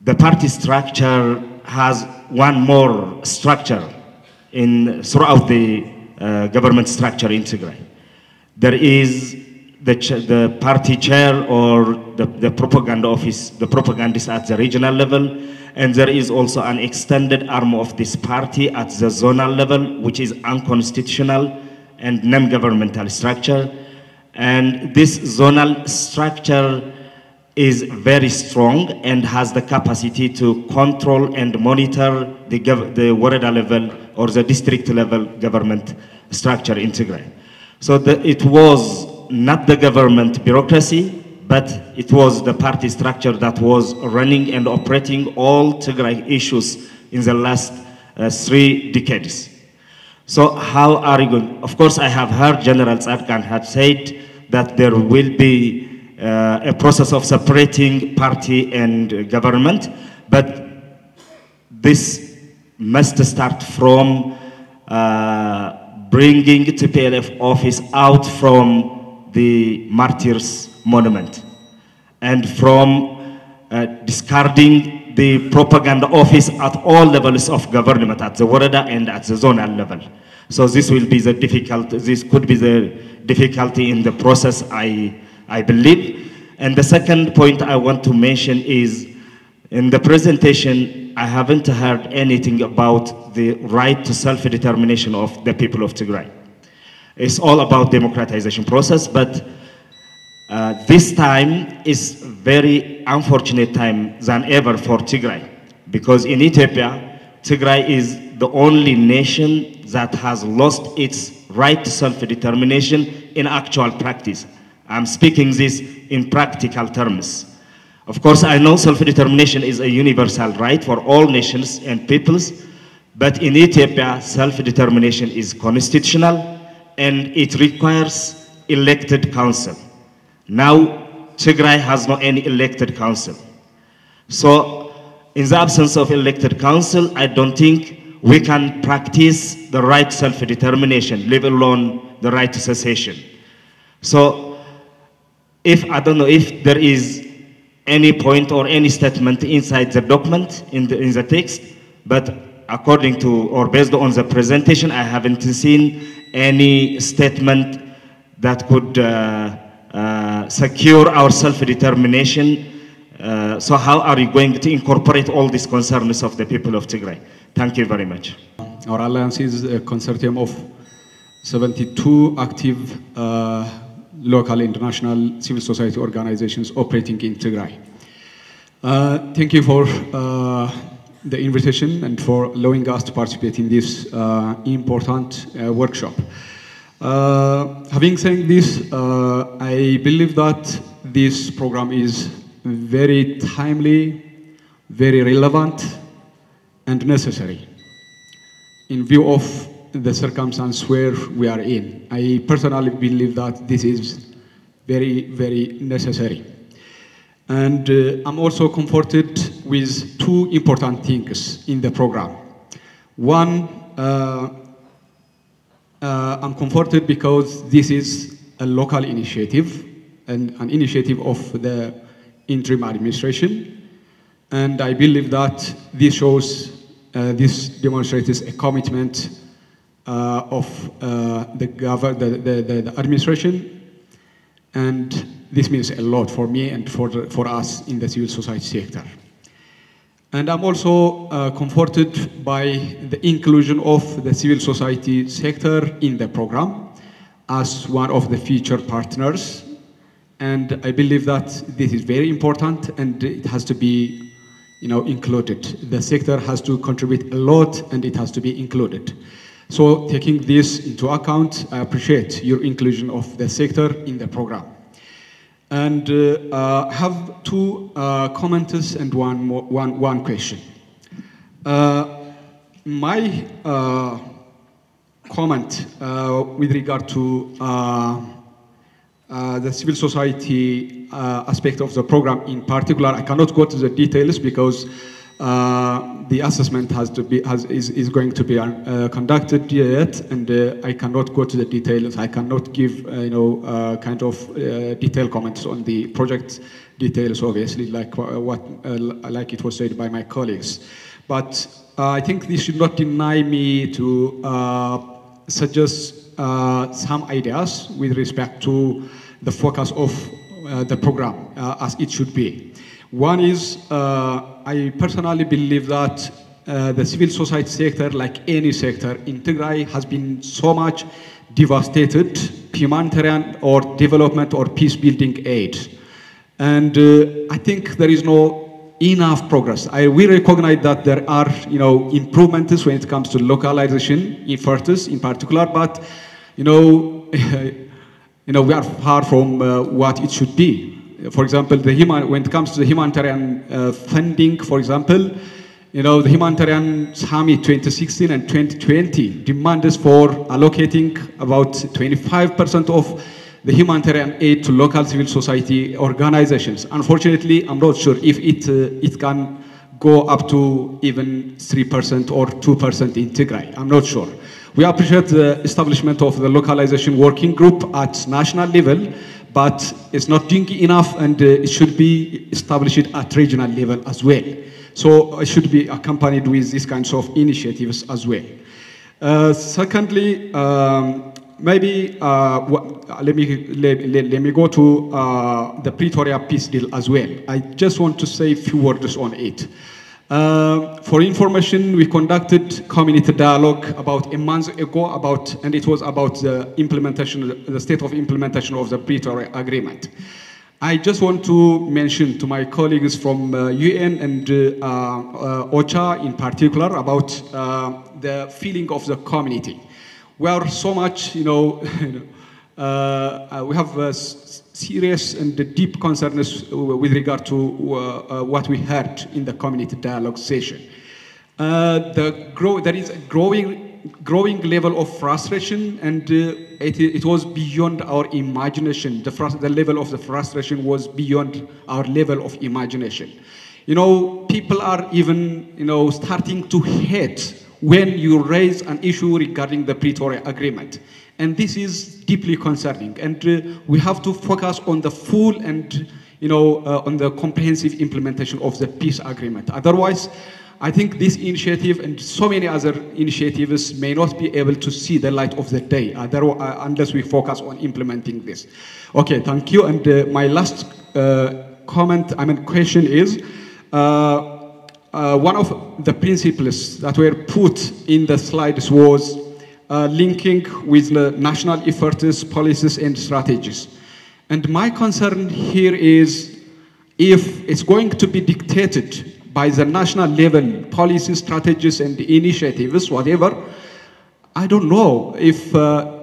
the party structure has one more structure throughout the government structure in Tigray. There is the party chair or the propaganda office, the propagandist at the regional level, and there is also an extended arm of this party at the zonal level, which is unconstitutional and non-governmental structure. And this zonal structure is very strong and has the capacity to control and monitor the woreda level or the district level government structure in Tigray. So it was not the government bureaucracy, but it was the party structure that was running and operating all Tigray issues in the last 3 decades. So how are you going? Of course, I have heard General ፃድቃን had said that there will be a process of separating party and government, but this must start from bringing TPLF office out from the Martyrs Monument and from discarding the propaganda office at all levels of government, at the woreda and at the zonal level. So this will be the difficulty, this could be the difficulty in the process, I believe. And the second point I want to mention is, in the presentation, I haven't heard anything about the right to self-determination of the people of Tigray. It's all about democratization process, but This time is very unfortunate time than ever for Tigray, because in Ethiopia, Tigray is the only nation that has lost its right to self-determination in actual practice. I'm speaking this in practical terms. Of course, I know self-determination is a universal right for all nations and peoples, but in Ethiopia, self-determination is constitutional and it requires elected council. Now, Tigray has no any elected council. So, in the absence of elected council, I don't think we can practice the right to self-determination, let alone the right to secession. So, I don't know if there is any point or any statement inside the document in the text, but according to or based on the presentation, I haven't seen any statement that could secure our self-determination. So how are you going to incorporate all these concerns of the people of Tigray? Thank you very much. Our alliance is a consortium of 72 active local international civil society organizations operating in Tigray. Thank you for the invitation and for allowing us to participate in this important workshop. Having said this, I believe that this program is very timely, very relevant, and necessary in view of the circumstance where we are in. I personally believe that this is very, very necessary. And I'm also comforted with two important things in the program. One, I'm comforted because this is a local initiative and an initiative of the interim administration. And I believe that this shows, this demonstrates a commitment of the administration, and this means a lot for me and for us in the civil society sector. And I'm also comforted by the inclusion of the civil society sector in the program as one of the featured partners. And I believe that this is very important and it has to be, included. The sector has to contribute a lot and it has to be included. So taking this into account, I appreciate your inclusion of the sector in the program. And have two comments and one question. My comment with regard to the civil society aspect of the program in particular, I cannot go to the details because the assessment is going to be conducted yet, and I cannot go to the details. I cannot give kind of detailed comments on the project details, obviously, like it was said by my colleagues. But I think this should not deny me to suggest some ideas with respect to the focus of the program as it should be. One is, I personally believe that the civil society sector, like any sector in Tigray, has been so much devastated, humanitarian or development or peace-building aid. And I think there is no enough progress. We recognize that there are, improvements when it comes to localization efforts in particular, but, we are far from what it should be. For example, when it comes to the humanitarian funding, for example, the humanitarian summit 2016 and 2020 demands for allocating about 25% of the humanitarian aid to local civil society organizations. Unfortunately, I'm not sure if it can go up to even 3% or 2% in Tigray. I'm not sure. We appreciate the establishment of the localization working group at national level, but it's not doing enough, and it should be established at regional level as well. So it should be accompanied with these kinds of initiatives as well. Secondly, maybe let me go to the Pretoria peace deal as well. I just want to say a few words on it. For information, we conducted community dialogue about a month ago and it was about the implementation, the state of implementation of the Pretoria Agreement. I just want to mention to my colleagues from UN and OCHA in particular about the feeling of the community. We are so much, we have serious and deep concerns with regard to what we heard in the community dialogue session. There is a growing level of frustration, and it was beyond our imagination. The level of the frustration was beyond our level of imagination. People are even, starting to hate when you raise an issue regarding the Pretoria Agreement. And this is deeply concerning. And we have to focus on the full and, on the comprehensive implementation of the peace agreement. Otherwise, I think this initiative and so many other initiatives may not be able to see the light of the day unless we focus on implementing this. Okay, thank you. And my last question is, one of the principles that were put in the slides was linking with the national efforts, policies, and strategies. And my concern here is if it's going to be dictated by the national level, policies, strategies, and initiatives, whatever, I don't know if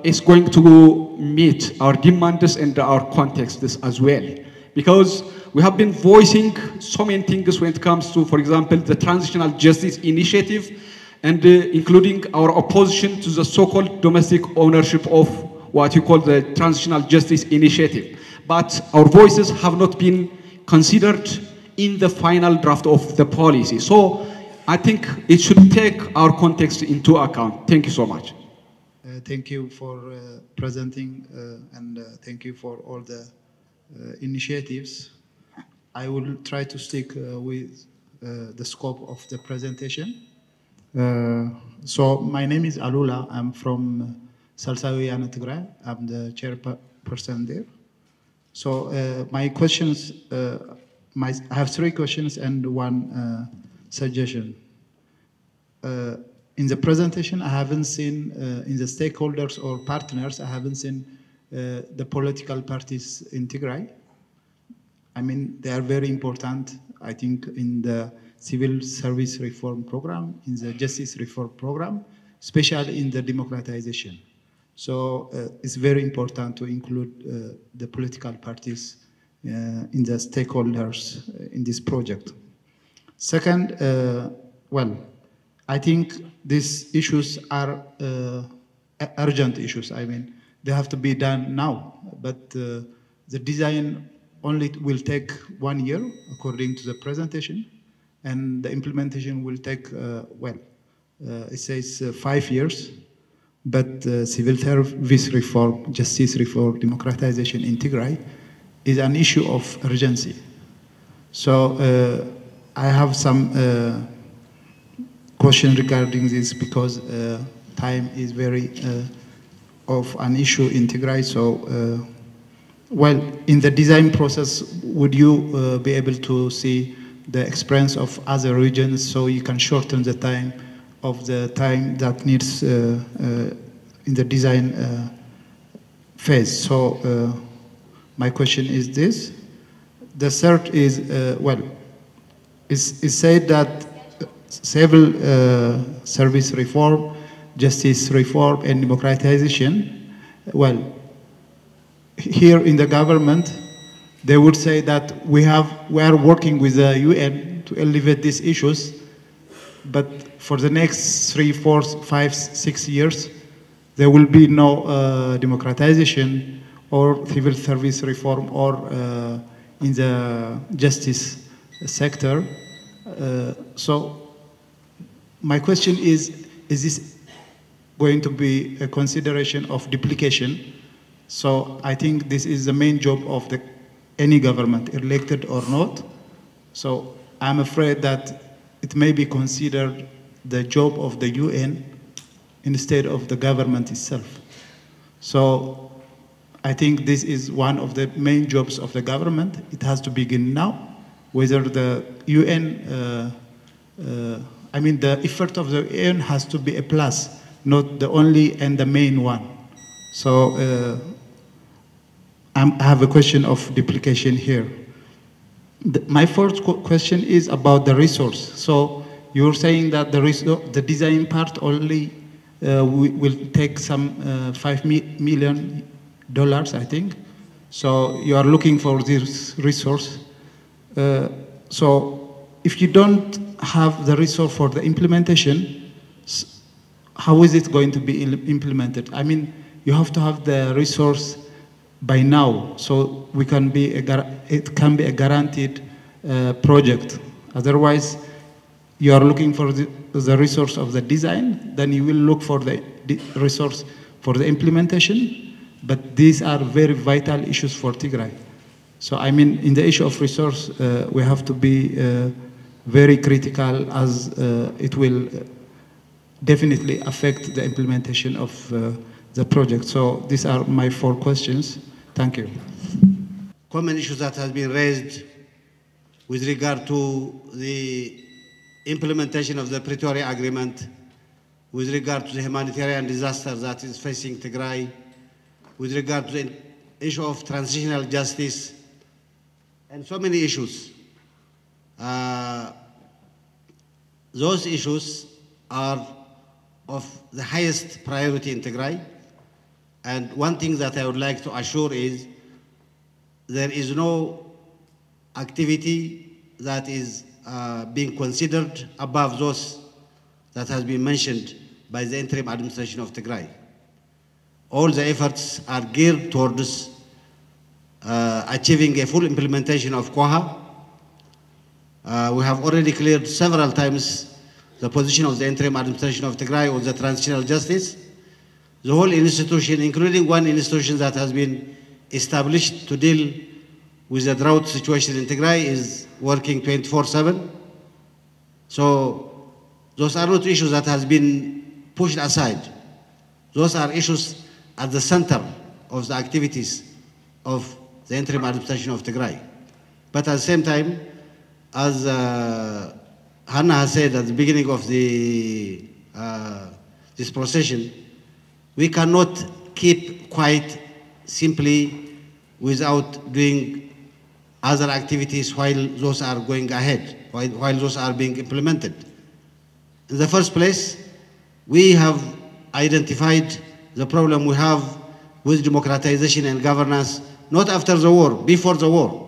it's going to meet our demands and our contexts as well. Because we have been voicing so many things when it comes to, for example, the Transitional Justice Initiative, and including our opposition to the so-called domestic ownership of what you call the Transitional Justice Initiative. But our voices have not been considered in the final draft of the policy. So I think it should take our context into account. Thank you so much. Thank you for presenting and thank you for all the initiatives. I will try to stick with the scope of the presentation. So my name is Alula. I'm from Salsawi Tigray. I'm the chairperson there. So my questions, I have 3 questions and 1 suggestion. In the presentation, I haven't seen, in the stakeholders or partners, I haven't seen the political parties in Tigray. I mean, they are very important, I think, in the civil service reform program, in the justice reform program, especially in the democratization. So it's very important to include the political parties in the stakeholders in this project. Second, well, I think these issues are urgent issues. I mean, they have to be done now, but the design only will take 1 year, according to the presentation, and the implementation will take, it says 5 years, but civil service reform, justice reform, democratization in Tigray is an issue of urgency. So I have some question regarding this because time is very of an issue in Tigray. So, well, in the design process, would you be able to see the experience of other regions so you can shorten the time of the time that needs in the design phase? So my question is this. The third is, well, it's said that civil service reform, justice reform, and democratization, well, here in the government, they would say that we are working with the UN to elevate these issues, but for the next 3, 4, 5, 6 years, there will be no democratization or civil service reform or in the justice sector. So my question is this going to be a consideration of duplication? So I think this is the main job of any government, elected or not. So I'm afraid that it may be considered the job of the UN instead of the government itself. So I think this is one of the main jobs of the government. It has to begin now, whether the UN I mean, the effort of the UN has to be a plus, not the only and the main one. So I have a question of duplication here. My first question is about the resource. So you're saying that the design part only will take some $5 million, I think. So you are looking for this resource. So if you don't have the resource for the implementation, how is it going to be implemented? I mean, you have to have the resource by now, so it can be a guaranteed project. Otherwise, you are looking for the resource of the design, then you will look for the resource for the implementation. But these are very vital issues for Tigray. So I mean, in the issue of resource, we have to be very critical, as it will definitely affect the implementation of the project. So these are my 4 questions. Thank you. Common issues that has been raised with regard to the implementation of the Pretoria Agreement, with regard to the humanitarian disaster that is facing Tigray, with regard to the issue of transitional justice, and so many issues. Those issues are of the highest priority in Tigray. And one thing that I would like to assure is there is no activity that is being considered above those that has been mentioned by the interim administration of Tigray. All the efforts are geared towards achieving a full implementation of Kwaha. We have already cleared several times the position of the interim administration of Tigray on the transitional justice. The whole institution, including one institution that has been established to deal with the drought situation in Tigray, is working 24/7. So those are not issues that has been pushed aside. Those are issues at the center of the activities of the interim administration of Tigray. But at the same time, as Hannah has said at the beginning of the this procession, we cannot keep quiet simply without doing other activities while those are going ahead, while those are being implemented. In the first place, we have identified the problem we have with democratization and governance, not after the war, before the war.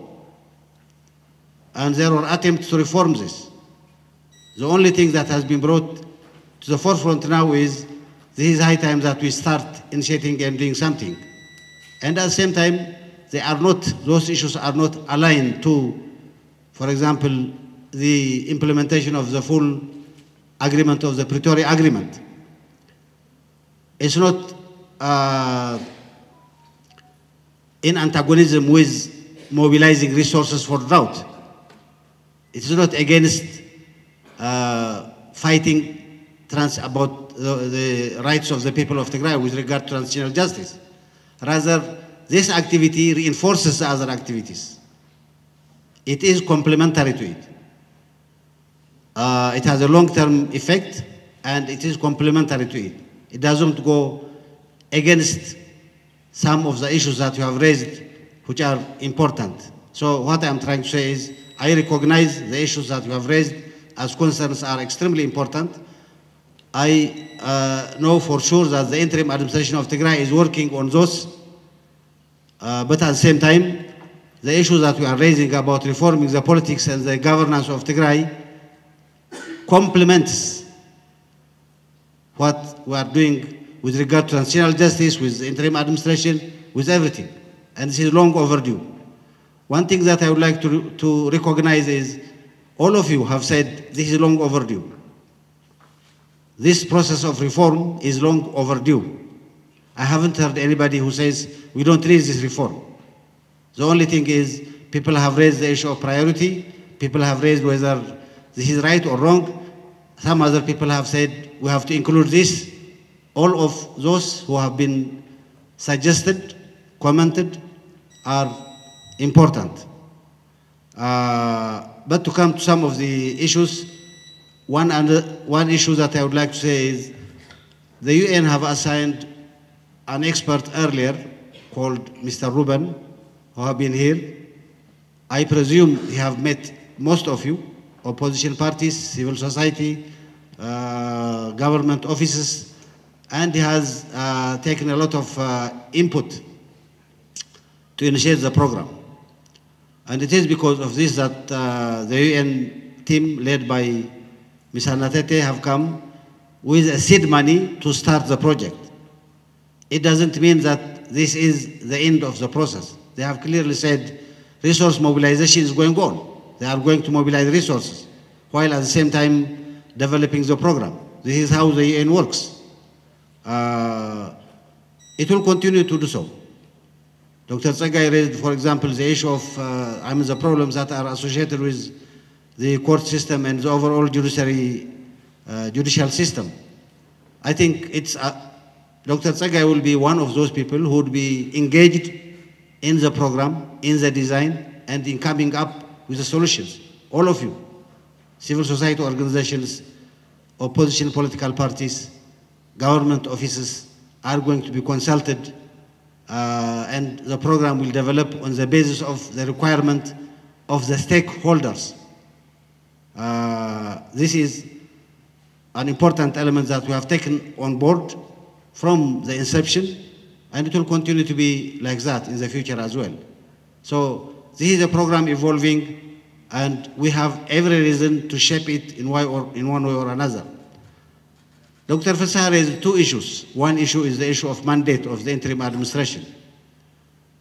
And there were attempts to reform this. The only thing that has been brought to the forefront now is this is high time that we start initiating and doing something. And at the same time, those issues are not aligned to, for example, the implementation of the full agreement of the Pretoria Agreement. It's not in antagonism with mobilizing resources for drought. It is not against fighting about the rights of the people of Tigray with regard to transitional justice. Rather, this activity reinforces the other activities. It is complementary to it. It has a long-term effect, and it is complementary to it. It doesn't go against some of the issues that you have raised, which are important. So what I'm trying to say is, I recognize the issues that you have raised as concerns are extremely important. I know for sure that the interim administration of Tigray is working on those, but at the same time, the issues that we are raising about reforming the politics and the governance of Tigray complements what we are doing with regard to transitional justice, with the interim administration, with everything. And this is long overdue. One thing that I would like to recognize is all of you have said this is long overdue. This process of reform is long overdue. I haven't heard anybody who says we don't need this reform. The only thing is people have raised the issue of priority. People have raised whether this is right or wrong. Some other people have said we have to include this. All of those who have been suggested, commented, are important. But to come to some of the issues, one issue that I would like to say is the UN have assigned an expert earlier called Mr. Ruben, who have been here. I presume he have met most of you, opposition parties, civil society, government offices, and he has taken a lot of input to initiate the program. And it is because of this that the UN team led by Ms. Hanatete have come with a seed money to start the project. It doesn't mean that this is the end of the process. They have clearly said resource mobilization is going on. They are going to mobilize resources, while at the same time developing the program. This is how the UN works. It will continue to do so. Dr. Tsagai raised, for example, the issue of the problems that are associated with the court system and the overall judicial system. I think it's Dr. Tsagai will be one of those people who would be engaged in the program, in the design, and in coming up with the solutions. All of you, civil society organizations, opposition political parties, government offices are going to be consulted, and the program will develop on the basis of the requirement of the stakeholders. This is an important element that we have taken on board from the inception, and it will continue to be like that in the future as well. So this is a program evolving, and we have every reason to shape it in one way or another. Dr. Fassah raised two issues. One issue is the issue of mandate of the interim administration.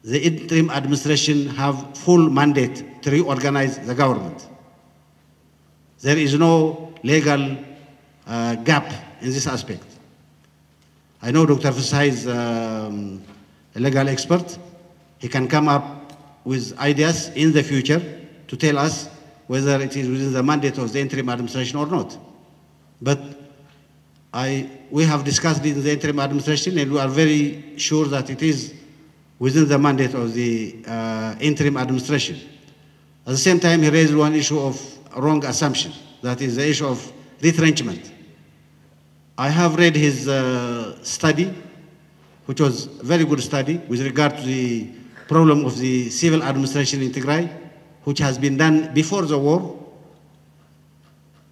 The interim administration have full mandate to reorganize the government. There is no legal gap in this aspect. I know Dr. Fassah is a legal expert. He can come up with ideas in the future to tell us whether it is within the mandate of the interim administration or not. But we have discussed it in the interim administration, and we are very sure that it is within the mandate of the interim administration. At the same time, he raised one issue of wrong assumption, that is the issue of retrenchment. I have read his study, which was a very good study with regard to the problem of the civil administration in Tigray, which has been done before the war.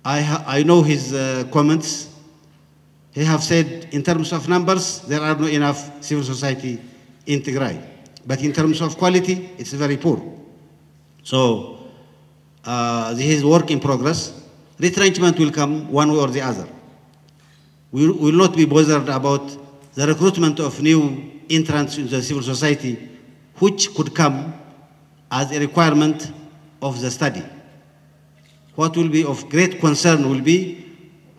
I know his comments. He have said in terms of numbers, there are not enough civil society in Tigray. But in terms of quality, it's very poor. So this is work in progress. Retrenchment will come one way or the other. We will not be bothered about the recruitment of new entrants in the civil society, which could come as a requirement of the study. What will be of great concern will be,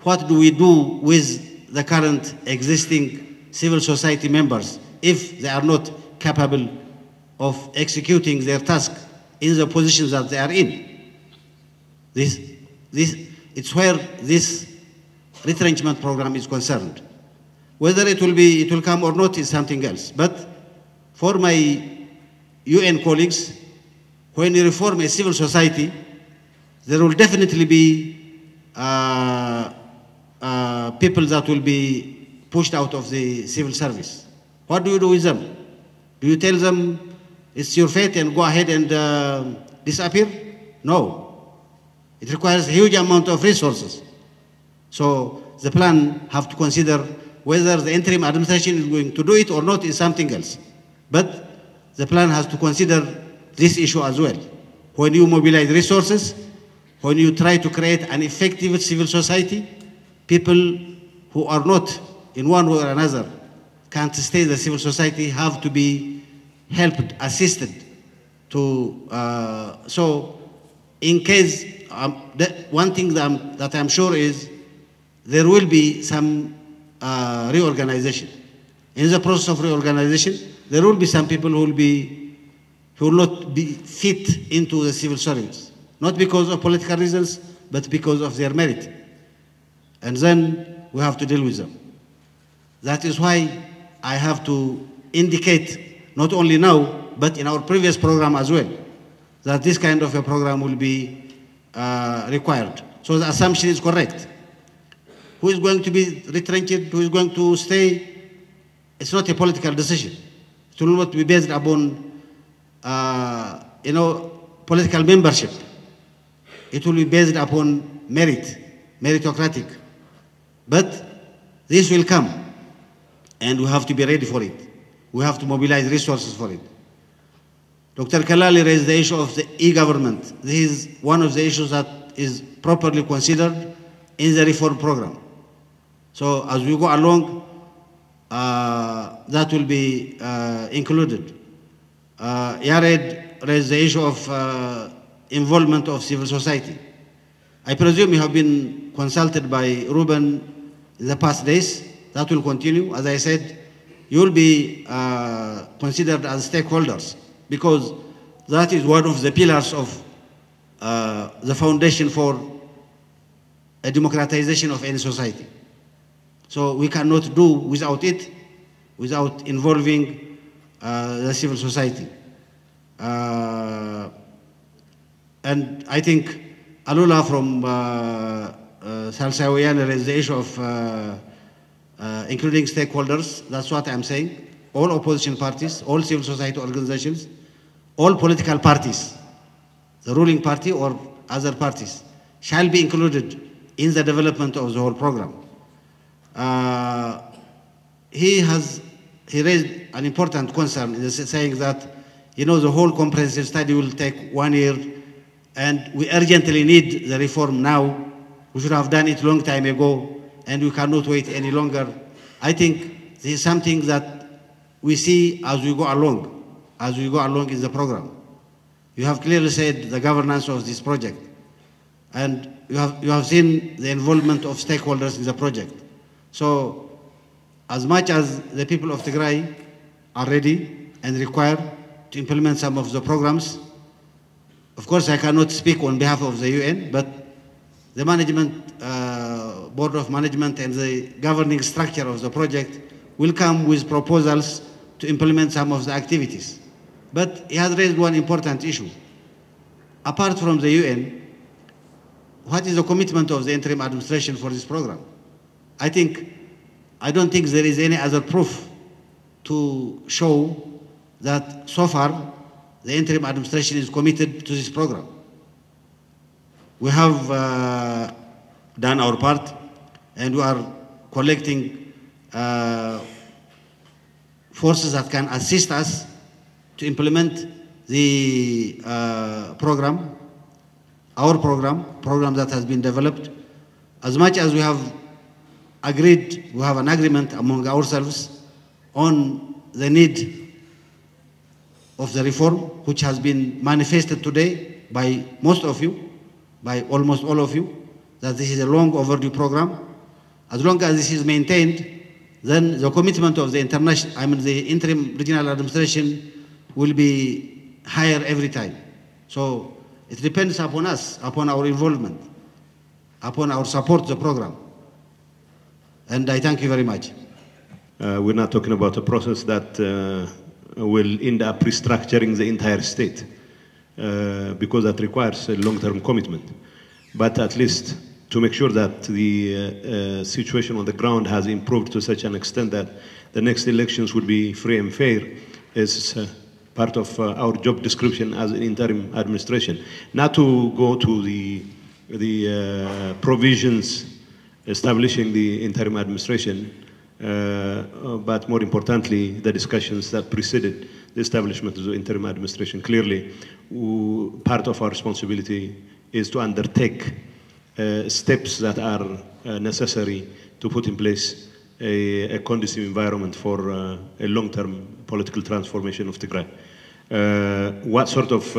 what do we do with the current existing civil society members if they are not capable of executing their task in the positions that they are in? It's where this retrenchment program is concerned. Whether it will come or not is something else. But for my UN colleagues, when you reform a civil society, there will definitely be people that will be pushed out of the civil service. What do you do with them? Do you tell them it's your fate and go ahead and disappear? No. It requires a huge amount of resources. So the plan have to consider whether the interim administration is going to do it or not is something else. But the plan has to consider this issue as well. When you mobilize resources, when you try to create an effective civil society, people who are not in one way or another can't stay in the civil society have to be helped, assisted to, so in case, one thing that I'm sure is there will be some reorganization. In the process of reorganization, there will be some people who will not be fit into the civil service, not because of political reasons, but because of their merit. And then we have to deal with them. That is why I have to indicate, not only now, but in our previous program as well, that this kind of a program will be required. So the assumption is correct. Who is going to be retrenched, who is going to stay, it's not a political decision. It will not be based upon, political membership. It will be based upon merit, meritocratic. But this will come, and we have to be ready for it. We have to mobilize resources for it. Dr. Kalali raised the issue of the e-government. This is one of the issues that is properly considered in the reform program. So as we go along, that will be included. Yared raised the issue of involvement of civil society. I presume you have been consulted by Ruben in the past days. That will continue. As I said, you will be considered as stakeholders, because that is one of the pillars of the foundation for a democratization of any society. So we cannot do without it, without involving the civil society. And I think Alula from Salsawiyan raised the issue of including stakeholders. That's what I'm saying. All opposition parties, all civil society organizations, all political parties, the ruling party or other parties, shall be included in the development of the whole program. He raised an important concern in saying that, the whole comprehensive study will take 1 year, and we urgently need the reform now. We should have done it a long time ago, and we cannot wait any longer. I think this is something that we see as we go along in the program. You have clearly said the governance of this project, and you have seen the involvement of stakeholders in the project. So, as much as the people of Tigray are ready and required to implement some of the programs, of course I cannot speak on behalf of the UN, but the management, board of management and the governing structure of the project will come with proposals to implement some of the activities. But he has raised one important issue. Apart from the UN, what is the commitment of the interim administration for this program? I don't think there is any other proof to show that so far the interim administration is committed to this program. We have done our part, and we are collecting forces that can assist us to implement the program, our program that has been developed. As much as we have agreed, we have an agreement among ourselves on the need of the reform, which has been manifested today by most of you, by almost all of you, that this is a long overdue program. As long as this is maintained, then the commitment of the the interim regional administration will be higher every time. So it depends upon us, upon our involvement, upon our support to the program. And I thank you very much. We're not talking about a process that will end up restructuring the entire state, because that requires a long-term commitment. But at least to make sure that the situation on the ground has improved to such an extent that the next elections would be free and fair is part of our job description as an interim administration. Not to go to the provisions establishing the interim administration, but more importantly, the discussions that preceded the establishment of the interim administration. Clearly, part of our responsibility is to undertake steps that are necessary to put in place a conducive environment for a long-term political transformation of Tigray. What sort of,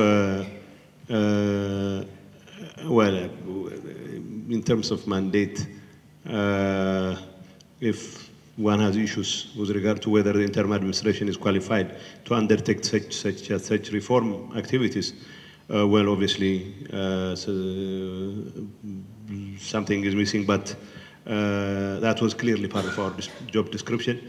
in terms of mandate, if one has issues with regard to whether the interim administration is qualified to undertake such reform activities, well, obviously, something is missing, but that was clearly part of our job description,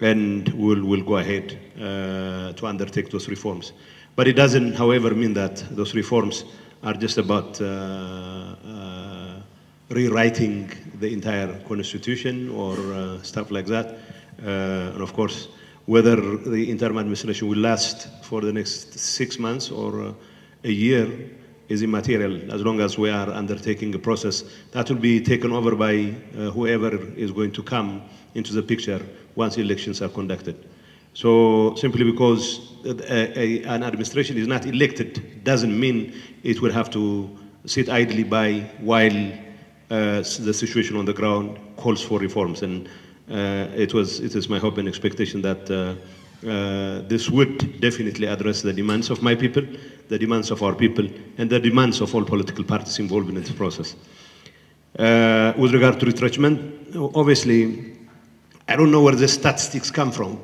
and we'll go ahead to undertake those reforms. But it doesn't, however, mean that those reforms are just about rewriting the entire constitution or stuff like that. And of course, whether the interim administration will last for the next 6 months or a year is immaterial, as long as we are undertaking a process that will be taken over by whoever is going to come into the picture once elections are conducted. So simply because an administration is not elected doesn't mean it will have to sit idly by while the situation on the ground calls for reforms. And it is my hope and expectation that this would definitely address the demands of my people, the demands of our people, and the demands of all political parties involved in this process. With regard to retrenchment, obviously, I don't know where the statistics come from.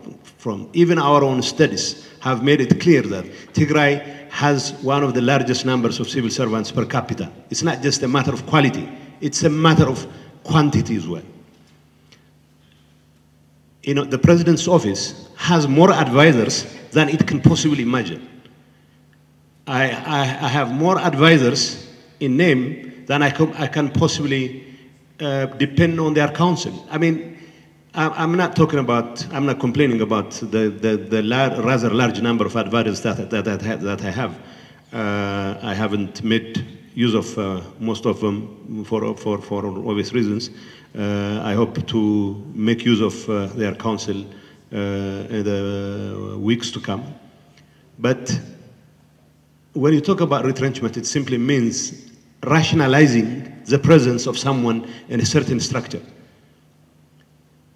Even our own studies have made it clear that Tigray has one of the largest numbers of civil servants per capita. It's not just a matter of quality, it's a matter of quantity as well. You know, the president's office has more advisors than it can possibly imagine. I have more advisors in name than I can possibly depend on their counsel. I mean, I'm not complaining about the rather large number of advisors that I have. I haven't made use of most of them for obvious reasons. I hope to make use of their counsel in the weeks to come. But when you talk about retrenchment, it simply means rationalizing the presence of someone in a certain structure.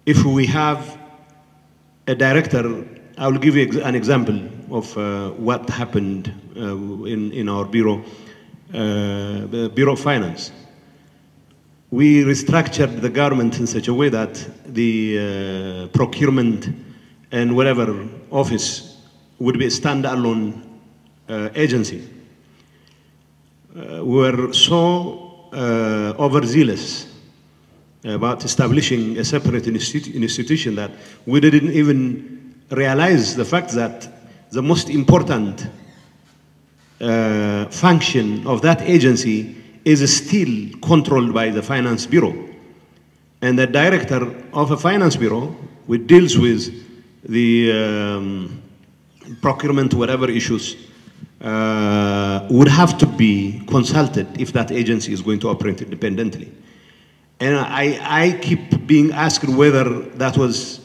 If we have a director, I will give you an example of what happened in our bureau, the Bureau of Finance. We restructured the government in such a way that the procurement and whatever office would be a standalone agency. We were so overzealous about establishing a separate institution that we didn't even realize the fact that the most important function of that agency is still controlled by the Finance Bureau. And the director of a Finance Bureau, which deals with the procurement, whatever issues, would have to be consulted if that agency is going to operate independently. And I keep being asked whether that was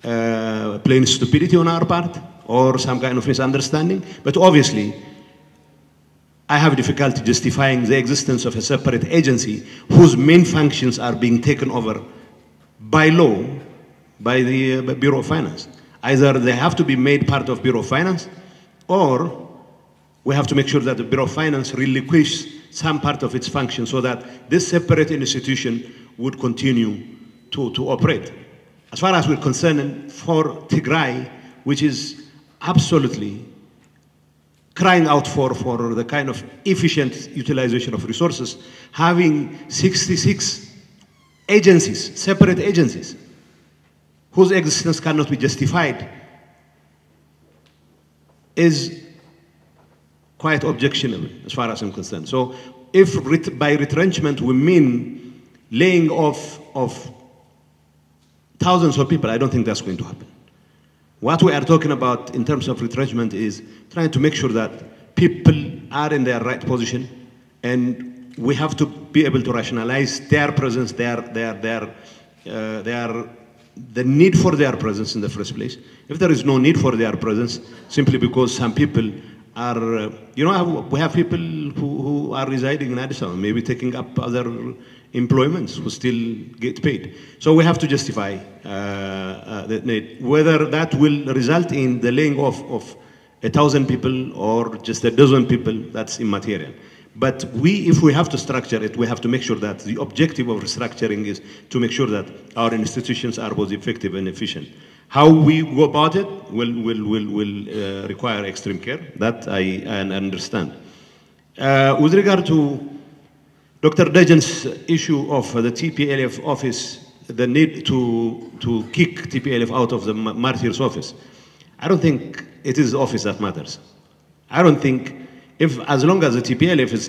plain stupidity on our part or some kind of misunderstanding, but obviously I have difficulty justifying the existence of a separate agency whose main functions are being taken over by law by the Bureau of Finance. Either they have to be made part of Bureau of Finance, or we have to make sure that the Bureau of Finance relinquishes some part of its function so that this separate institution would continue to operate. As far as we're concerned, for Tigray, which is absolutely crying out for the kind of efficient utilization of resources, having 66 agencies, separate agencies, whose existence cannot be justified, is quite objectionable as far as I'm concerned. So if by retrenchment we mean laying off of thousands of people, I don't think that's going to happen. What we are talking about in terms of retrenchment is trying to make sure that people are in their right position, and we have to be able to rationalize their presence, the need for their presence in the first place. If there is no need for their presence, simply because some people are, you know, we have people who are residing in Addis Ababa, maybe taking up other employments who still get paid. So we have to justify the need. Whether that will result in the laying off of 1,000 people or just a dozen people, that's immaterial. But if we have to structure it, we have to make sure that the objective of restructuring is to make sure that our institutions are both effective and efficient. How we go about it will require extreme care. That I understand. With regard to Dr. Dejan's issue of the TPLF office, the need to kick TPLF out of the martyr's office, I don't think it is the office that matters. I don't think, as long as the TPLF is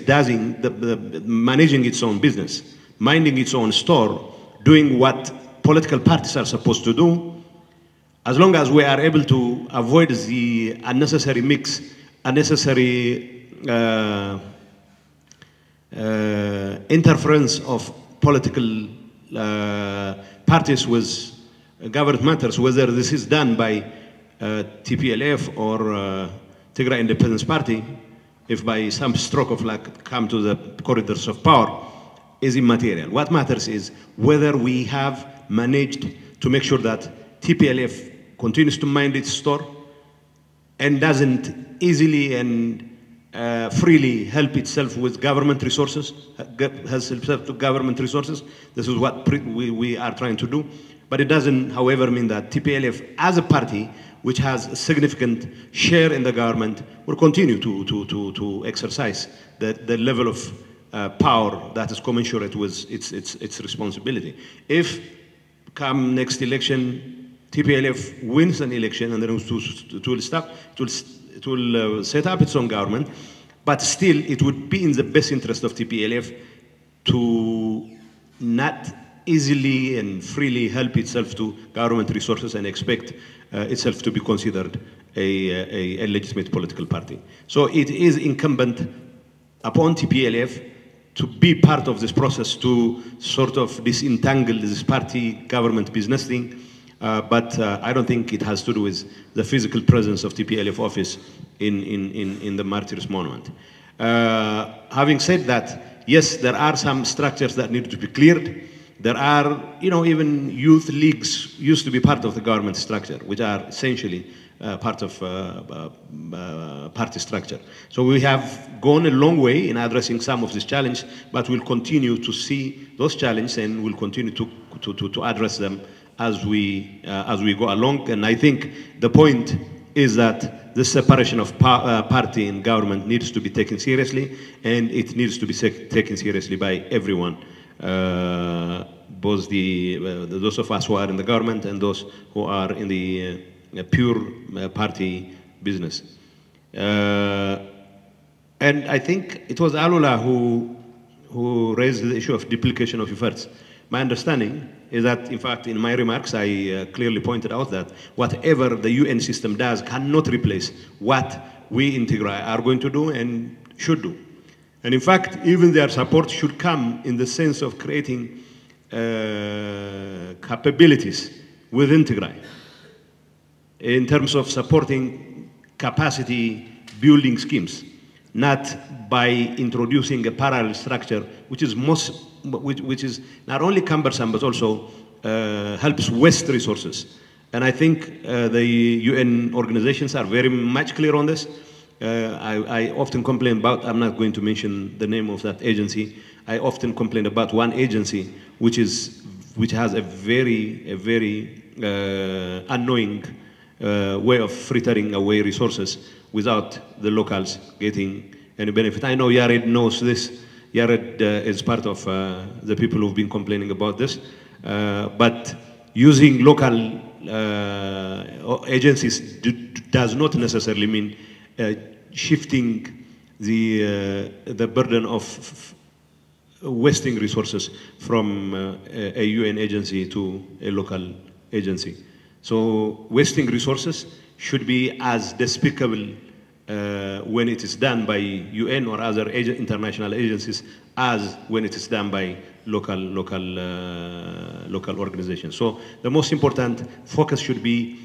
managing its own business, minding its own store, doing what political parties are supposed to do, as long as we are able to avoid the unnecessary mix, unnecessary interference of political parties with government matters, whether this is done by TPLF or Tigray Independence Party, if by some stroke of luck come to the corridors of power, is immaterial. What matters is whether we have managed to make sure that TPLF continues to mind its store and doesn't easily and freely help itself with government resources, has itself to government resources. This is what we are trying to do. But it doesn't, however, mean that TPLF as a party, which has a significant share in the government, will continue to exercise the level of power that is commensurate with its responsibility. If come next election, TPLF wins an election and then it will set up its own government, but still it would be in the best interest of TPLF to not easily and freely help itself to government resources and expect itself to be considered a legitimate political party. So it is incumbent upon TPLF to be part of this process to sort of disentangle this party government business thing, but I don't think it has to do with the physical presence of TPLF office in the Martyrs Monument. Having said that, yes, there are some structures that need to be cleared. There are, even youth leagues used to be part of the government structure, which are essentially part of party structure. So we have gone a long way in addressing some of these challenges, but we'll continue to see those challenges and we'll continue to address them as we go along. And I think the point is that the separation of party and government needs to be taken seriously, and it needs to be taken seriously by everyone. Both those of us who are in the government and those who are in the pure party business. And I think it was Alula who raised the issue of duplication of efforts. My understanding is that, in fact, in my remarks, I clearly pointed out that whatever the UN system does cannot replace what we in Tigray are going to do and should do. And in fact, even their support should come in the sense of creating capabilities within Tigray in terms of supporting capacity building schemes, not by introducing a parallel structure which is not only cumbersome but also helps waste resources. And I think the UN organizations are very much clear on this. I often complain about, I'm not going to mention the name of that agency, I often complain about one agency which has a very annoying way of frittering away resources without the locals getting any benefit. I know Yared knows this. Yared is part of the people who've been complaining about this. But using local agencies does not necessarily mean shifting the burden of wasting resources from a UN agency to a local agency. So wasting resources should be as despicable when it is done by UN or other international agencies as when it is done by local organizations. So the most important focus should be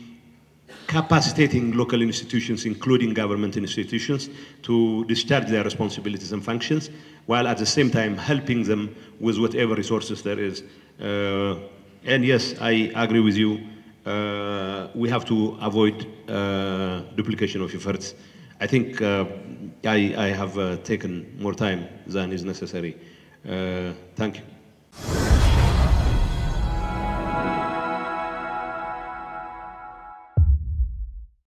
capacitating local institutions, including government institutions, to discharge their responsibilities and functions, while at the same time helping them with whatever resources there is. And yes, I agree with you. We have to avoid duplication of efforts. I think I have taken more time than is necessary. Thank you.